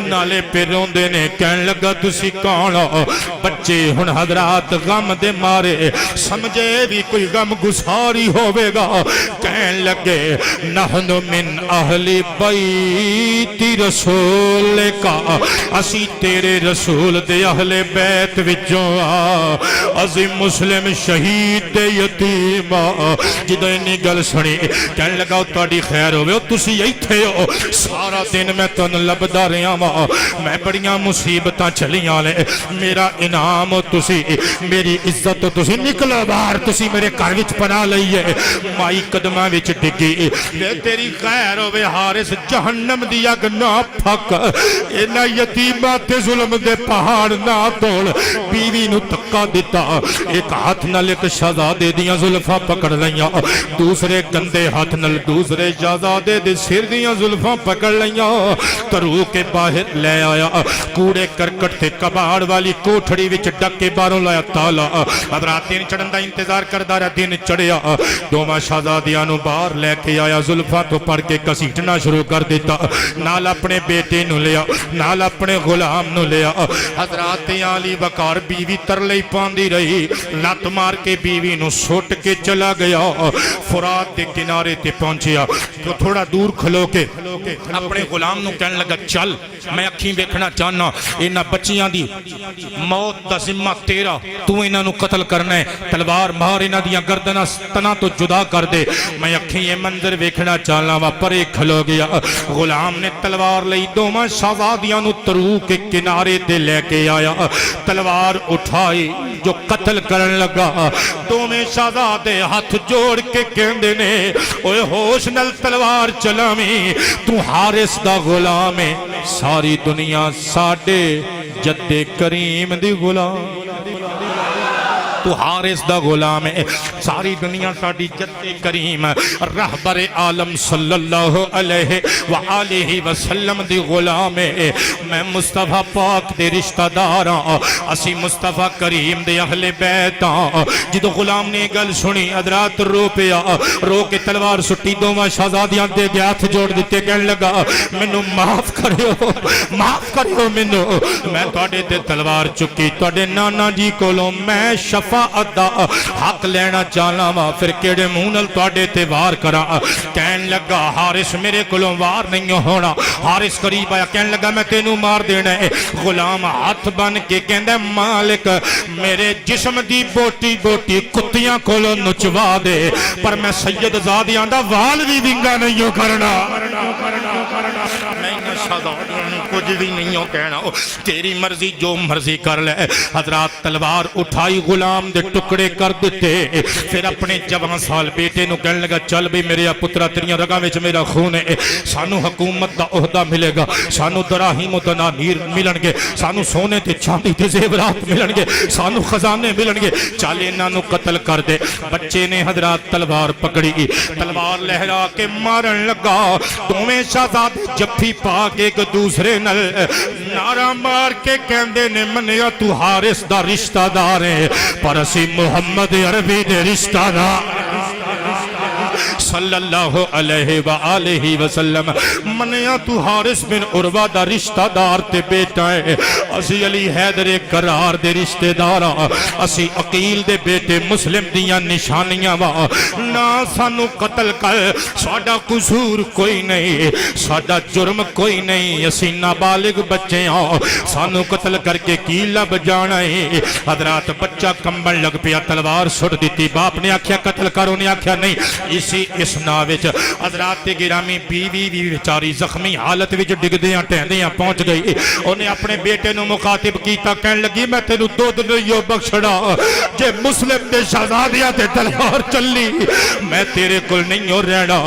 نالے پہ روندے نے کہن لگا تسی کون ہو بچے ہن حضرات غم دے مارے سمجھے بھی کوئی غم گساری ہوئے گا کہن لگے نحن من اہل بیت رسول کا اسی تیرے رسول دے اہل بیت وچوں عظیم مسلم شہید دے یتیم جدو انی گل سنی کہن لگا تہاڈی خیر ہوئے تسی ایتھے ہو سارا دن میں تن لبدا رہا وا میں بڑیاں مصیبتاں چلیاں لے میرا انعام تسی میری عزت تسی نکلو باہر تسی میرے گھر وچ پناہ لئیے مائی قدماں وچ ڈگی تیری خیر ہوئے حارث جہنم دی اگ نہ پھک انہاں یتیماں تے ظلم دے پہاڑ نہ توڑ بیوی نو تکا دیتا ایک ہاتھ نال ایک شہزادے دیاں زلفاں پکڑ لیاں دوسرے گندے ہاتھ نال دوسرے شہزادے دے سر دیاں زلفاں پکڑ لیاں ترو کے باہر لے آیا کوڑے کرکٹ تے کباڑ والی کوٹھڑی وچ ڈک کے باہروں لایا تالا حضرات دن چڑھن دا انتظار کردا رہا دن چڑھیا دوواں شہزادیاں نو باہر لے کے آیا زلفاں تو پڑھ کے کسیٹنا شروع کر دیتا نال اپنے بیٹے نو لیا نال اپنے غلام نو لیا حضرات علی وقار بیوی ترلے پاندی رہی لات مار کے بیوی نو سوٹ کے چلا گیا فرات کے کنارے تے پہنچیا تو تھوڑا دور کھلو کے اپنے غلام نو کہنے لگا چل میں اکھیں دیکھنا چاہنا انہاں بچیاں دی موت دا ذمہ تیرا تو انہاں نو قتل کرنا ہے تلوار مار انہاں دیاں گردناں تنا تو جدا کر دے میں اکھیں یہ منظر دیکھنا چاہنا وا پرے کھلو گیا غلام نے تلوار لئی دوواں شہزادیاں نو ترو کے کنارے تے لے کے آیا تلوار اٹھائی جو قتل کرن لگا دوویں شہزادے ہاتھ جوڑ کے کہندے نے اوے ہوش نال تلوار چلاویں تو حارث دا غلام ہے ساری دنیا ساڈے جد کریم دی غلام تو حارث دا غلام ہے ساری دنیا ساڈی جد کریم رہبر عالم صلی اللہ علیہ وآلہ وسلم دی غلام ہے میں مصطفیٰ پاک دے رشتہ دار ہاں اسی مصطفیٰ کریم دے اہل بیت ہاں جدو غلام نے گل سنی حضرات رو پیا رو کے تلوار سٹی دوواں شہزادیاں دے گے ہاتھ جوڑ دیتے کہنے لگا مینوں معاف کریو مینوں میں تواڈے تے تلوار چکی تواڈے نانا جی کولوں میں شفاعت دا حق لینا چاہنا وا پھر کیڑے منہ نال تواڈے تے وار کراں کہن لگا حارث میرے کولوں وار نہیں ہونا حارث قریب آیا کہن لگا میں تینوں مار دینا ہے غلام ہاتھ بن کے کہندا مالک میرے جسم دی بوٹی بوٹی کتیاں کولوں نچوا دے پر میں سید زادیاں دا وال بھی ونگا نہیں کرنا میں شہزادیاں کچھ بھی نہیں ہو کہنا، تیری مرضی جو مرضی کر لے۔ حضرات تلوار اٹھائی، غلام دے ٹکڑے کر دیتے، پھر اپنے جوان سال بیٹے نو کہنے لگا چل بھی میرے پترا تیریاں رگاں وچ میرا خون ہے، سانو حکومت دا عہدہ ملے گا، سانو دراہیم و دنانیر ملن گے، سانو سونے تے چاندی تے زیورات ملن گے، سانو خزانے ملن گے، چل انہاں نو قتل کر دے۔ بچے نے حضرات تلوار پکڑی، تلوار لہرا کے مارن لگا، دوویں شہزادے جفی پا کے ایک دوسرے نال نعرہ مار کے کہندے نے منیا تو حارث دا رشتہ دار ہے پر اسی محمد عربی دے رشتہ دار صلی اللہ علیہ وآلہ وسلم، منیا تو حارث بن عروہ دا رشتہ دار تے بیٹا ہے، اسی علی حیدر کرار دے رشتہ دارا، اسی عقیل دے بیٹے مسلم دیاں نشانیاں وا، نہ سانو قتل کر، ساڈا قصور کوئی نہیں، ساڈا جرم کوئی نہیں، اسی نابالغ بچے ہاں، سانو قتل کر کے کی لب جانا ہے۔ حضرات بچہ کمبن لگ پیا، تلوار سٹ دیتی، باپ نے آکھیا قتل کرو، نے آکھیا نہیں۔ اسی اسنا وچ حضرات گرامی بیوی بھی بیچاری زخمی حالت وچ ڈگدیاں ٹہندیاں پہنچ گئی، انہیں اپنے بیٹے نو مخاطب کیتا، کہنے لگی میں تینو دودھ نہیں بخشنا، جے مسلم دے شہزادیاں تے تلوار چلی میں تیرے کول نہیں ہو رہنا،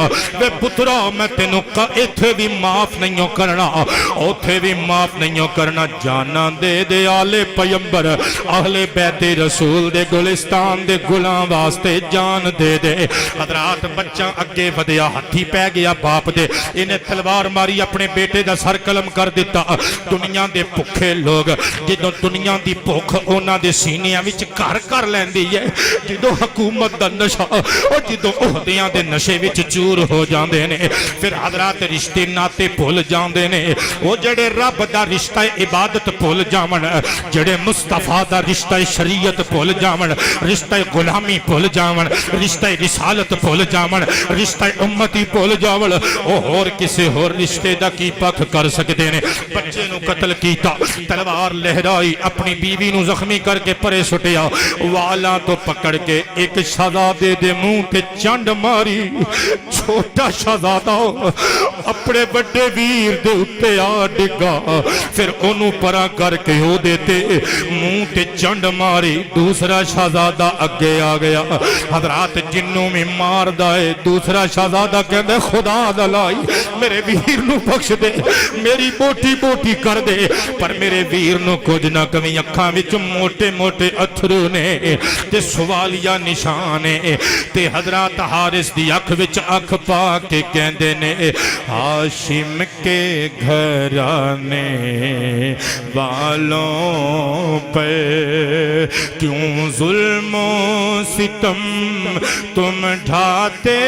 وے پترا میں تینو ایتھے بھی معاف نہیں ہو کرنا، اوتھے بھی معاف نہیں ہو کرنا، جانا دے دے آل پیمبر اہل بیت رسول دے گلستان دے گلاں واسطے جان دے دے۔ حضرات بچہ اگے ودیا، ہتھی پہ گیا باپ دے، انہیں تلوار ماری اپنے بیٹے دا سر قلم کر دیتا۔ دنیا دے بھکھے لوگ جدوں دنیا دی بھوک اونا دے سینیاں وچ کر کر لیندی ہے، جدوں حکومت دا نشہ اور جدوں عہدیاں دے نشے وچ چور ہو جاندے نے، پھر حضرات رشتے ناتے بھول جاندے نے، وہ جڑے رب دا رشتہ عبادت بھول جاون، جڑے مصطفیٰ دا رشتہ شریعت بھول جاون، رشتہ غلامی بھول جاون، رشتہ رسالت بھول جاون، رشتہ امتی بھول جاون، اور کسی اور رشتے دا کی پک کر سکتے نے۔ بچے نو قتل کیتا، تلوار لہرائی، اپنی بیوی نو زخمی کر کے پرے سٹیا، والا تو پکڑ کے ایک شہزادے دے منہ تے چنڈ ماری، چھوٹا شہزادہ اپنے بڑے ویر دے اتے آ ڈگا، پھر انہوں پرا کر کے ہو دیتے منہ تے چنڈ ماری، دوسرا شہزادہ اگے آ گیا، حضرات جنوں میں مار دائے، دوسرا شہزادہ کہندے خدا دلائی میرے ویر نو بخش دے، میری بوٹی بوٹی کر دے، پر میرے ویر نو کچھ نہ کمی، اکھاں وچ موٹے موٹے اتھرو نے تے سوالیہ نشانے، تے حضرات حارث دی اکھ وچ اکھ پا کے کہندے نے ہاشم کے گھرانے والوں پہ کیوں ظلم و ستم تم ڈھاتے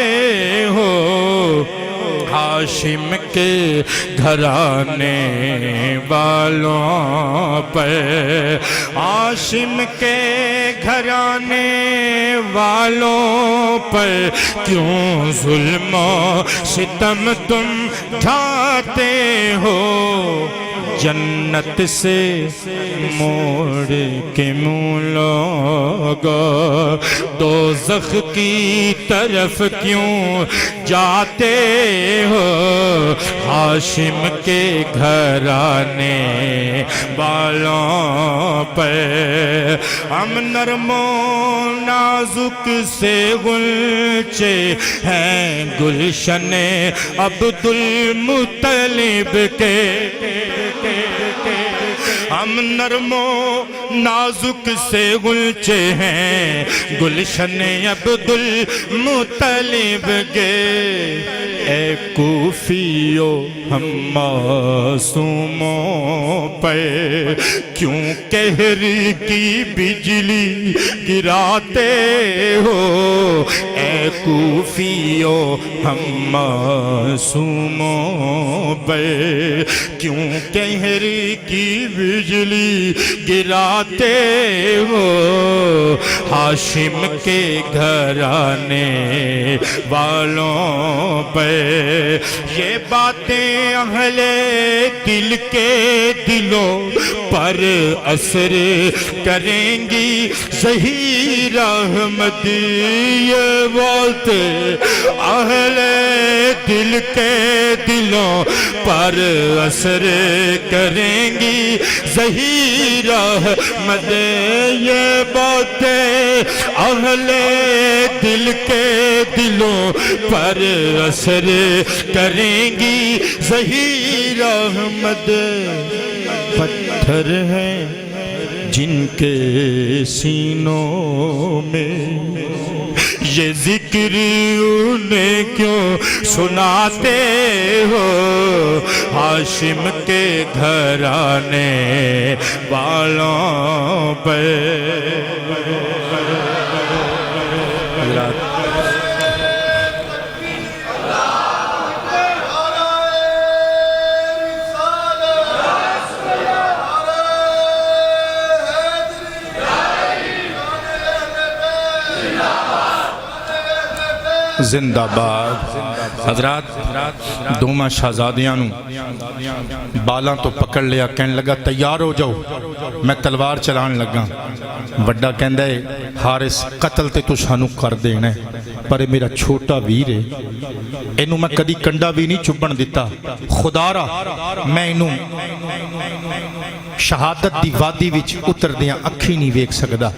ہو، ہاشم کے گھرانے والوں پہ، ہاشم کے گھرانے والوں پہ کیوں ظلم و ستم تم ڈھاتے ہو، جنت سے موڑ کے منہ لوگ دوزخ کی طرف کیوں جاتے ہو، ہاشم کے گھرانے والوں پہ ہم نرم و نازک سے غنچے ہیں، گلشن عبد المطلب کے، ہم نرم و نازک سے غنچے ہیں، گلشن عبد المطلب کے، اے کوفیو ہم معصوموں پہ کیوں قہر کی بجلی گراتے ہو، اے کوفیو ہم معصوموں پہ کیوں قہر کی بجلی گراتے ہو، ہاشم کے گھرانے والوں پہ یہ باتیں اہل دل کے دلوں پر اثر کریں گی، ظہیر احمدی یہ واضح موت اہل دل کے دلوں پر اثر کریں گی ظہیر احمد یہ باتیں اہل دل کے دلوں پر اثر کریں گی ظہیر احمد پتھر ہیں جن کے سینوں میں یہ ذکر انہیں کیوں سناتے ہو ہاشم کے گھرانے والوں پہ زندہ باد حضرات دوما شہزادیاں بالاں تو پکڑ لیا کہنے لگا تیار ہو جاؤ میں تلوار چلان لگا وڈا کہندہ ہے حارس قتل تے تو سانو کر دینا ہے پر میرا چھوٹا ویر ہے اینو میں کدی کنڈا بھی نہیں چبن دیتا خدا را میں اینو شہادت دی وادی وچ اتر دیاں اکھی نہیں ویک سکدا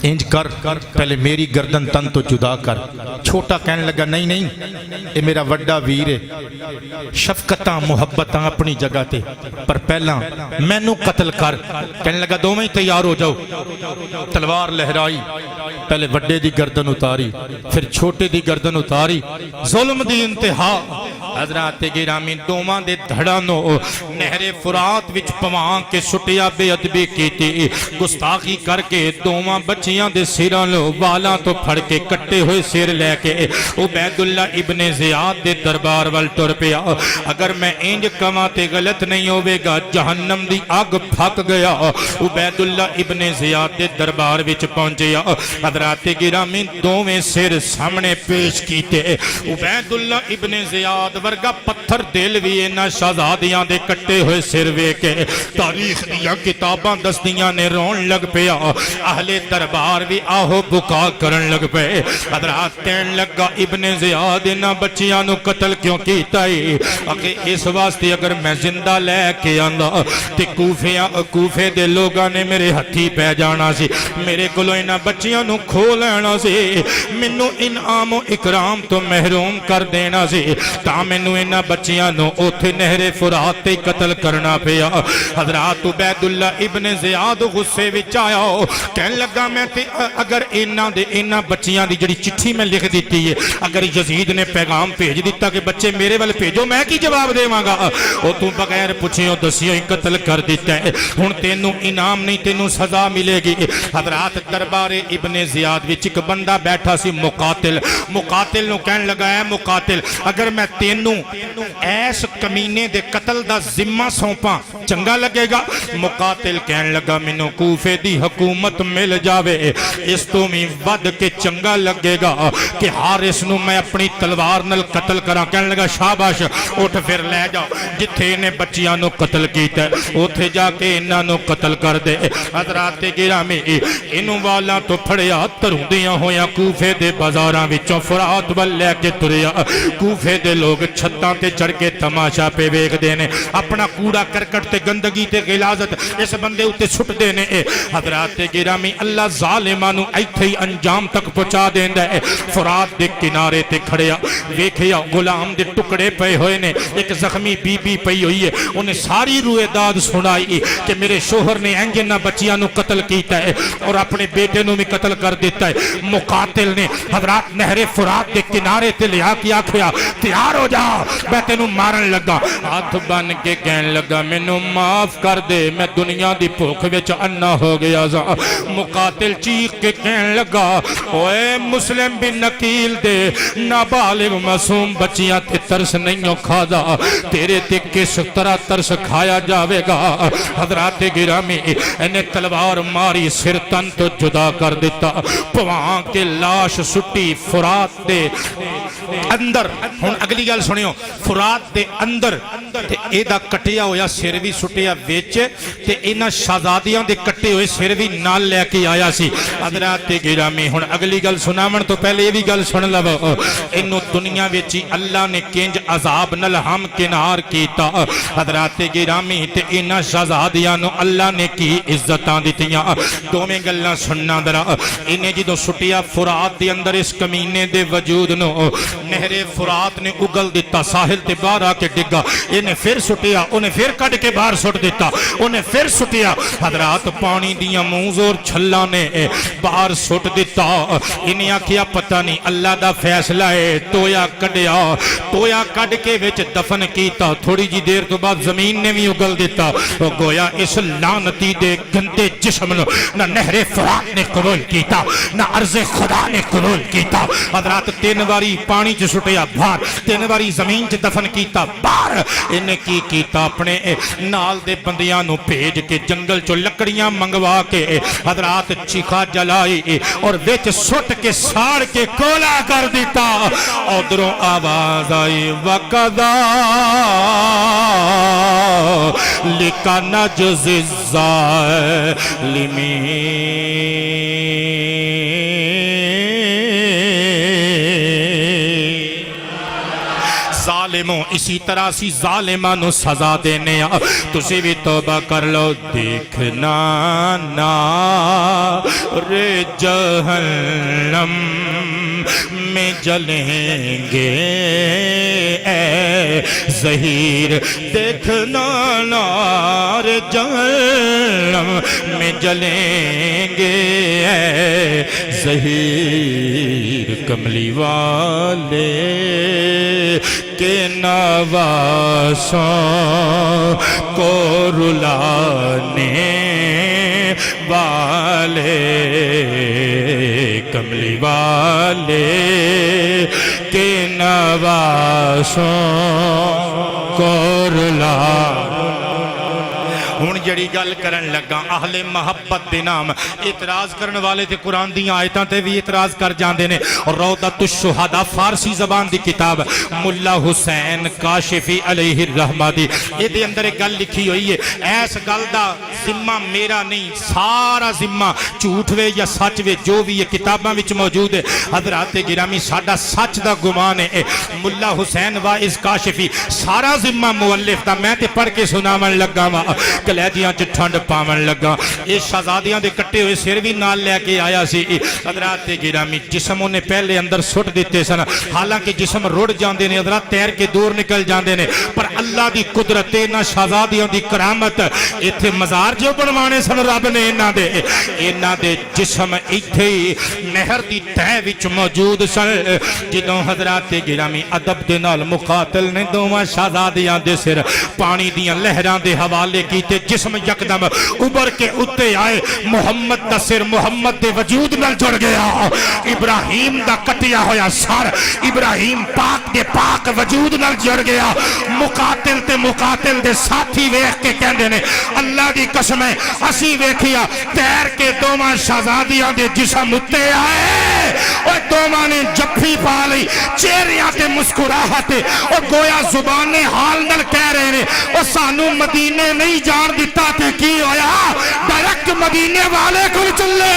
انج کر پہلے میری گردن تن تو جدا کر چھوٹا کہنے لگا نہیں نہیں اے میرا وڈا ویر ہے شفقتاں محبتاں اپنی جگہ تے پر پہلا میں نو قتل کر کہنے لگا دو میں تیار ہو جاؤ تلوار لہرائی پہلے وڈے دی گردن اتاری پھر چھوٹے دی گردن اتاری ظلم دی انتہا حضرات گرامی دوماں دے دھڑانو نہر فرات وچ پوان کے سٹیا بے ادبی کیتی گستاخی کر کے دوماں بچیاں دے سیراں لو والاں تو پھڑ کے کٹے ہوئے سیر لے کے عبید اللہ ابن زیاد دے دربار وال ٹر پیا اگر میں انج کما تے غلط نہیں ہوئے گا جہنم دی آگ پھک گیا عبید اللہ ابن زیاد دے دربار وچ پہنچیا حضرات گرامی دوویں سیر سامنے پیش کیتے عبید اللہ ابن زیاد ورگا پتھر دل بھی اینا شہزادیاں دے کٹے ہوئے سروے کے تاریخ دیا کتاباں دستیاں نے رون لگ پیا اہل دربار بھی آہو بکا کرن لگ پے حضرات کہن لگا ابن زیاد اینا بچیاں نو قتل کیوں کیتا ہے اگر اس واسطے اگر میں زندہ لے کے آندا تے کوفے دے لوگاں نے میرے ہتھی پہ جانا سی میرے کلو اینا بچیاں نو کھو لینا سی منو انعام و اکرام تو محروم کر دینا سی تا مینو انہاں بچیاں نو اوتھے نہر فرات تے قتل کرنا پیا حضرات عبید اللہ ابن زیاد غصے وچ آیا کہن لگا میں تے اگر انہاں بچیاں دی جڑی چٹھی میں لکھ دیتی ہے اگر یزید نے پیغام بھیج دیتا کہ بچے میرے والے بھیجو میں کی جواب دیواں گا او تو بغیر پوچھیو دسیو ہی قتل کر دیتا ہے ہن تینوں انعام نہیں تینوں سزا ملے گی حضرات دربار ابن زیاد وچ ایک بندہ بیٹھا سی مقاتل نو کہن لگا ہے مقاتل اگر میں تینوں ایس کمینے دے قتل دا ذمہ سونپاں چنگا لگے گا مقاتل کہن لگا منو کوفے دی حکومت مل جاوے اس تو میں ود کے چنگا لگے گا کہ حارس نو میں اپنی تلوار نل قتل کراں کہن لگا شاباش اٹھ پھر لے جا جتھے نے بچیاں نو قتل کیتا ہے اوتھے جا کے انہاں نو قتل کر دے حضرات گرامی انہوں والا تو پھڑیا تروندیاں ہویاں کوفے دے بازاراں وچوں فرات ول لے کے تریا کوفے دے لوگ چھتاں تے چڑھ کے تماشا پہ ویکھ دینے اپنا کوڑا کرکٹ تے گندگی تے غلاظت اس بندے اتے چھٹ دینے حضرات گرامی اللہ ظالماں نو ایتھے ہی انجام تک پہنچا دیندا ہے فرات دے کنارے تے کھڑیا ویکھیا غلام دے ٹکڑے پئے ہوئے نے ایک زخمی بی بی پئی ہوئی ہے انہیں ساری روئے داد سنائی کہ میرے شوہر نے انجنہ بچیاں نو قتل کیتا ہے اور اپنے بیٹے نو بھی قتل کر دیتا ہے مقاتل نے حضرات نہر فرات دے کنارے تے لیا کیا کھیا تیار ہو جا میں تینوں مارن لگا ہاتھ بن کے کہن لگا مینوں معاف کر دے میں دنیا دی بھوک وچ انا ہو گیا سا مقاتل چیخ کے کہن لگا اوے مسلم بن عقیل دے نابالغ معصوم بچیاں تے ترس نہیں کھادا تیرے تے کس طرح ترس کھایا جاوے گا حضرات گرامی انہیں تلوار ماری سر تن تو جدا کر دیتا پوان کے لاش سٹی فرات دے اندر ہن اگلی گل سنیو فرات دے اندر تے اے دا کٹیا ہویا سر بھی سٹیا وچ تے انہاں شہزادیاں دے کٹے ہوئے سر بھی نال لے کے آیا سی حضرات گرامی ہن اگلی گل سناون تو پہلے یہ بھی گل سن لو اینو دنیا وچ اللہ نے کنج عذاب نال ہم کنار کیتا حضرات گرامی تے انہاں شہزادیاں نو اللہ نے کی عزتاں دتیاں دوویں گلاں سننا ذرا انہیں جدوں سٹیا فرات دے اندر اس کمینے دے وجود نو نہر فرات نے اگل دیتا ساحل تے باہر آ کے ڈگا انہیں پھر سٹیا انہیں پھر کٹ کے باہر سٹ دیتا انہیں پھر سٹیا حضرات پانی دیاں موز اور چھلا نے باہر سٹ دیتا انہیں آکھیا پتہ نہیں اللہ دا فیصلہ ہے تویا کڈ کے وچ دفن کیتا تھوڑی جی دیر تو بعد زمین نے بھی اگل دیتا گویا اس لعنتی دے گندے جسم نو نہ نہر فرات نے قبول کیتا نہ عرض خدا نے قبول کیتا حضرات 3 باری پانی چ سٹیا باہر 3 باری زمین چ دفن کیتا باہر انہیں کی کیتا اپنے نال دے بندیاں نو بھیج کے جنگل چو لکڑیاں منگوا کے حضرات چیخا جلائی اور وچ سٹ کے ساڑ کے کولا کر دیتا ادھروں آواز آئی وقضا لکا نجزی الظالمین ظالموں اسی طرح سی ظالمانو سزا دینے تسی بھی توبہ کر لو دیکھنا نار جہنم میں جلیں گے اے زہیر دیکھنا نار جہنم میں جلیں گے اے زہیر کملی والے کے نواسوں کو رلانے والے کملی والے کے نواسوں کو رلانے ہون جڑی گل کرن لگا اہل محبت دے نام اعتراض کرن والے تے قرآن دی آیتاں تے بھی اعتراض کر جاندے نے روضۃ الشہداء فارسی زبان دی کتاب ملا حسین کاشفی علیہ الرحمہ دی یہ دے اندر ایک گل لکھی ہوئی ہے ایس گل دا ذمہ میرا نہیں سارا ذمہ جھوٹ وے یا سچ وے جو بھی یہ کتاباں وچ موجود ہے حضرات گرامی ساڈا سچ دا گمان ہے ملا حسین واعظ کاشفی سارا ذمہ مؤلف دا میں تے پڑھ کے سناون لگا وا کلیدیاں چ ٹھنڈ پاون لگا یہ شہزادیاں دے کٹے ہوئے سر بھی نال لے کے آیا سی حضرات گرامی جسم انہیں پہلے اندر سٹ دیتے سن حالانکہ جسم رڑ جاندے نے حضرات تیر کے دور نکل جاندے نے پر اللہ دی قدرت نہ شہزادیاں دی کرامت ایتھے مزار جو بنوانے سن رب نے انہاں دے جسم ایتھے نہر دی تہہ وچ موجود سن جدوں حضرات گرامی ادب دے نال مقاتل نے دوواں شہزادیاں دے سر پانی دیاں لہراں دے حوالے کیتے جسم یکدم ابھر کے اتے آئے محمد دا سر محمد دے وجود نال جڑ گیا ابراہیم دا کٹیا ہویا سر ابراہیم پاک دے پاک وجود نال جڑ گیا مقاتل تے مقاتل دے ساتھی ویکھ کے کہندے نے اللہ دی قسم ہے اسی ویکھیا تیر کے دوواں شہزادیاں دے جسم اتے آئے اور دوواں نے جپھی پا لئی چہریاں تے مسکراہٹ اور گویا زبان حال نال کہہ رہے نے اور سانو مدینے نہیں جان دیتا تے کی ہویا ڈائریکٹ مدینے والے کو چلے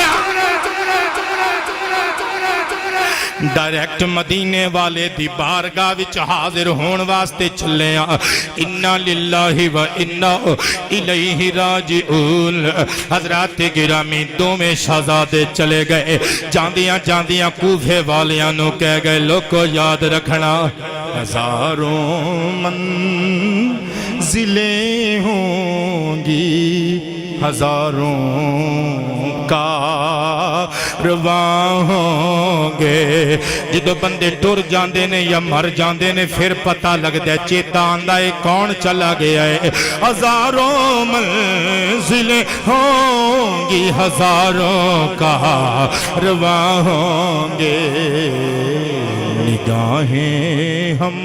ڈائریکٹ مدینے والے دی بارگاہ وچ حاضر ہون واسطے چلے انا للہ و انا الیہ راجعون حضرات گرامی دوویں شہزادے چلے گئے جاندیاں جاندیاں کوفے والیاں نو کہہ گئے لوگو یاد رکھنا ہزاروں منزلیں ہوں گی ہزاروں کارواں ہوں گے جدو بندے ٹر جاندے نے یا مر جاندے نے پھر پتہ لگ دے چیتا آندہ ہے کون چلا گیا ہے ہزاروں منزلیں ہوں گی ہزاروں کارواں ہوں گے نگاہیں ہم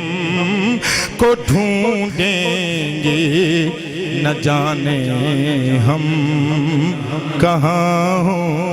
کو ڈھونڈیں گے نہ جانے ہم کہاں ہوں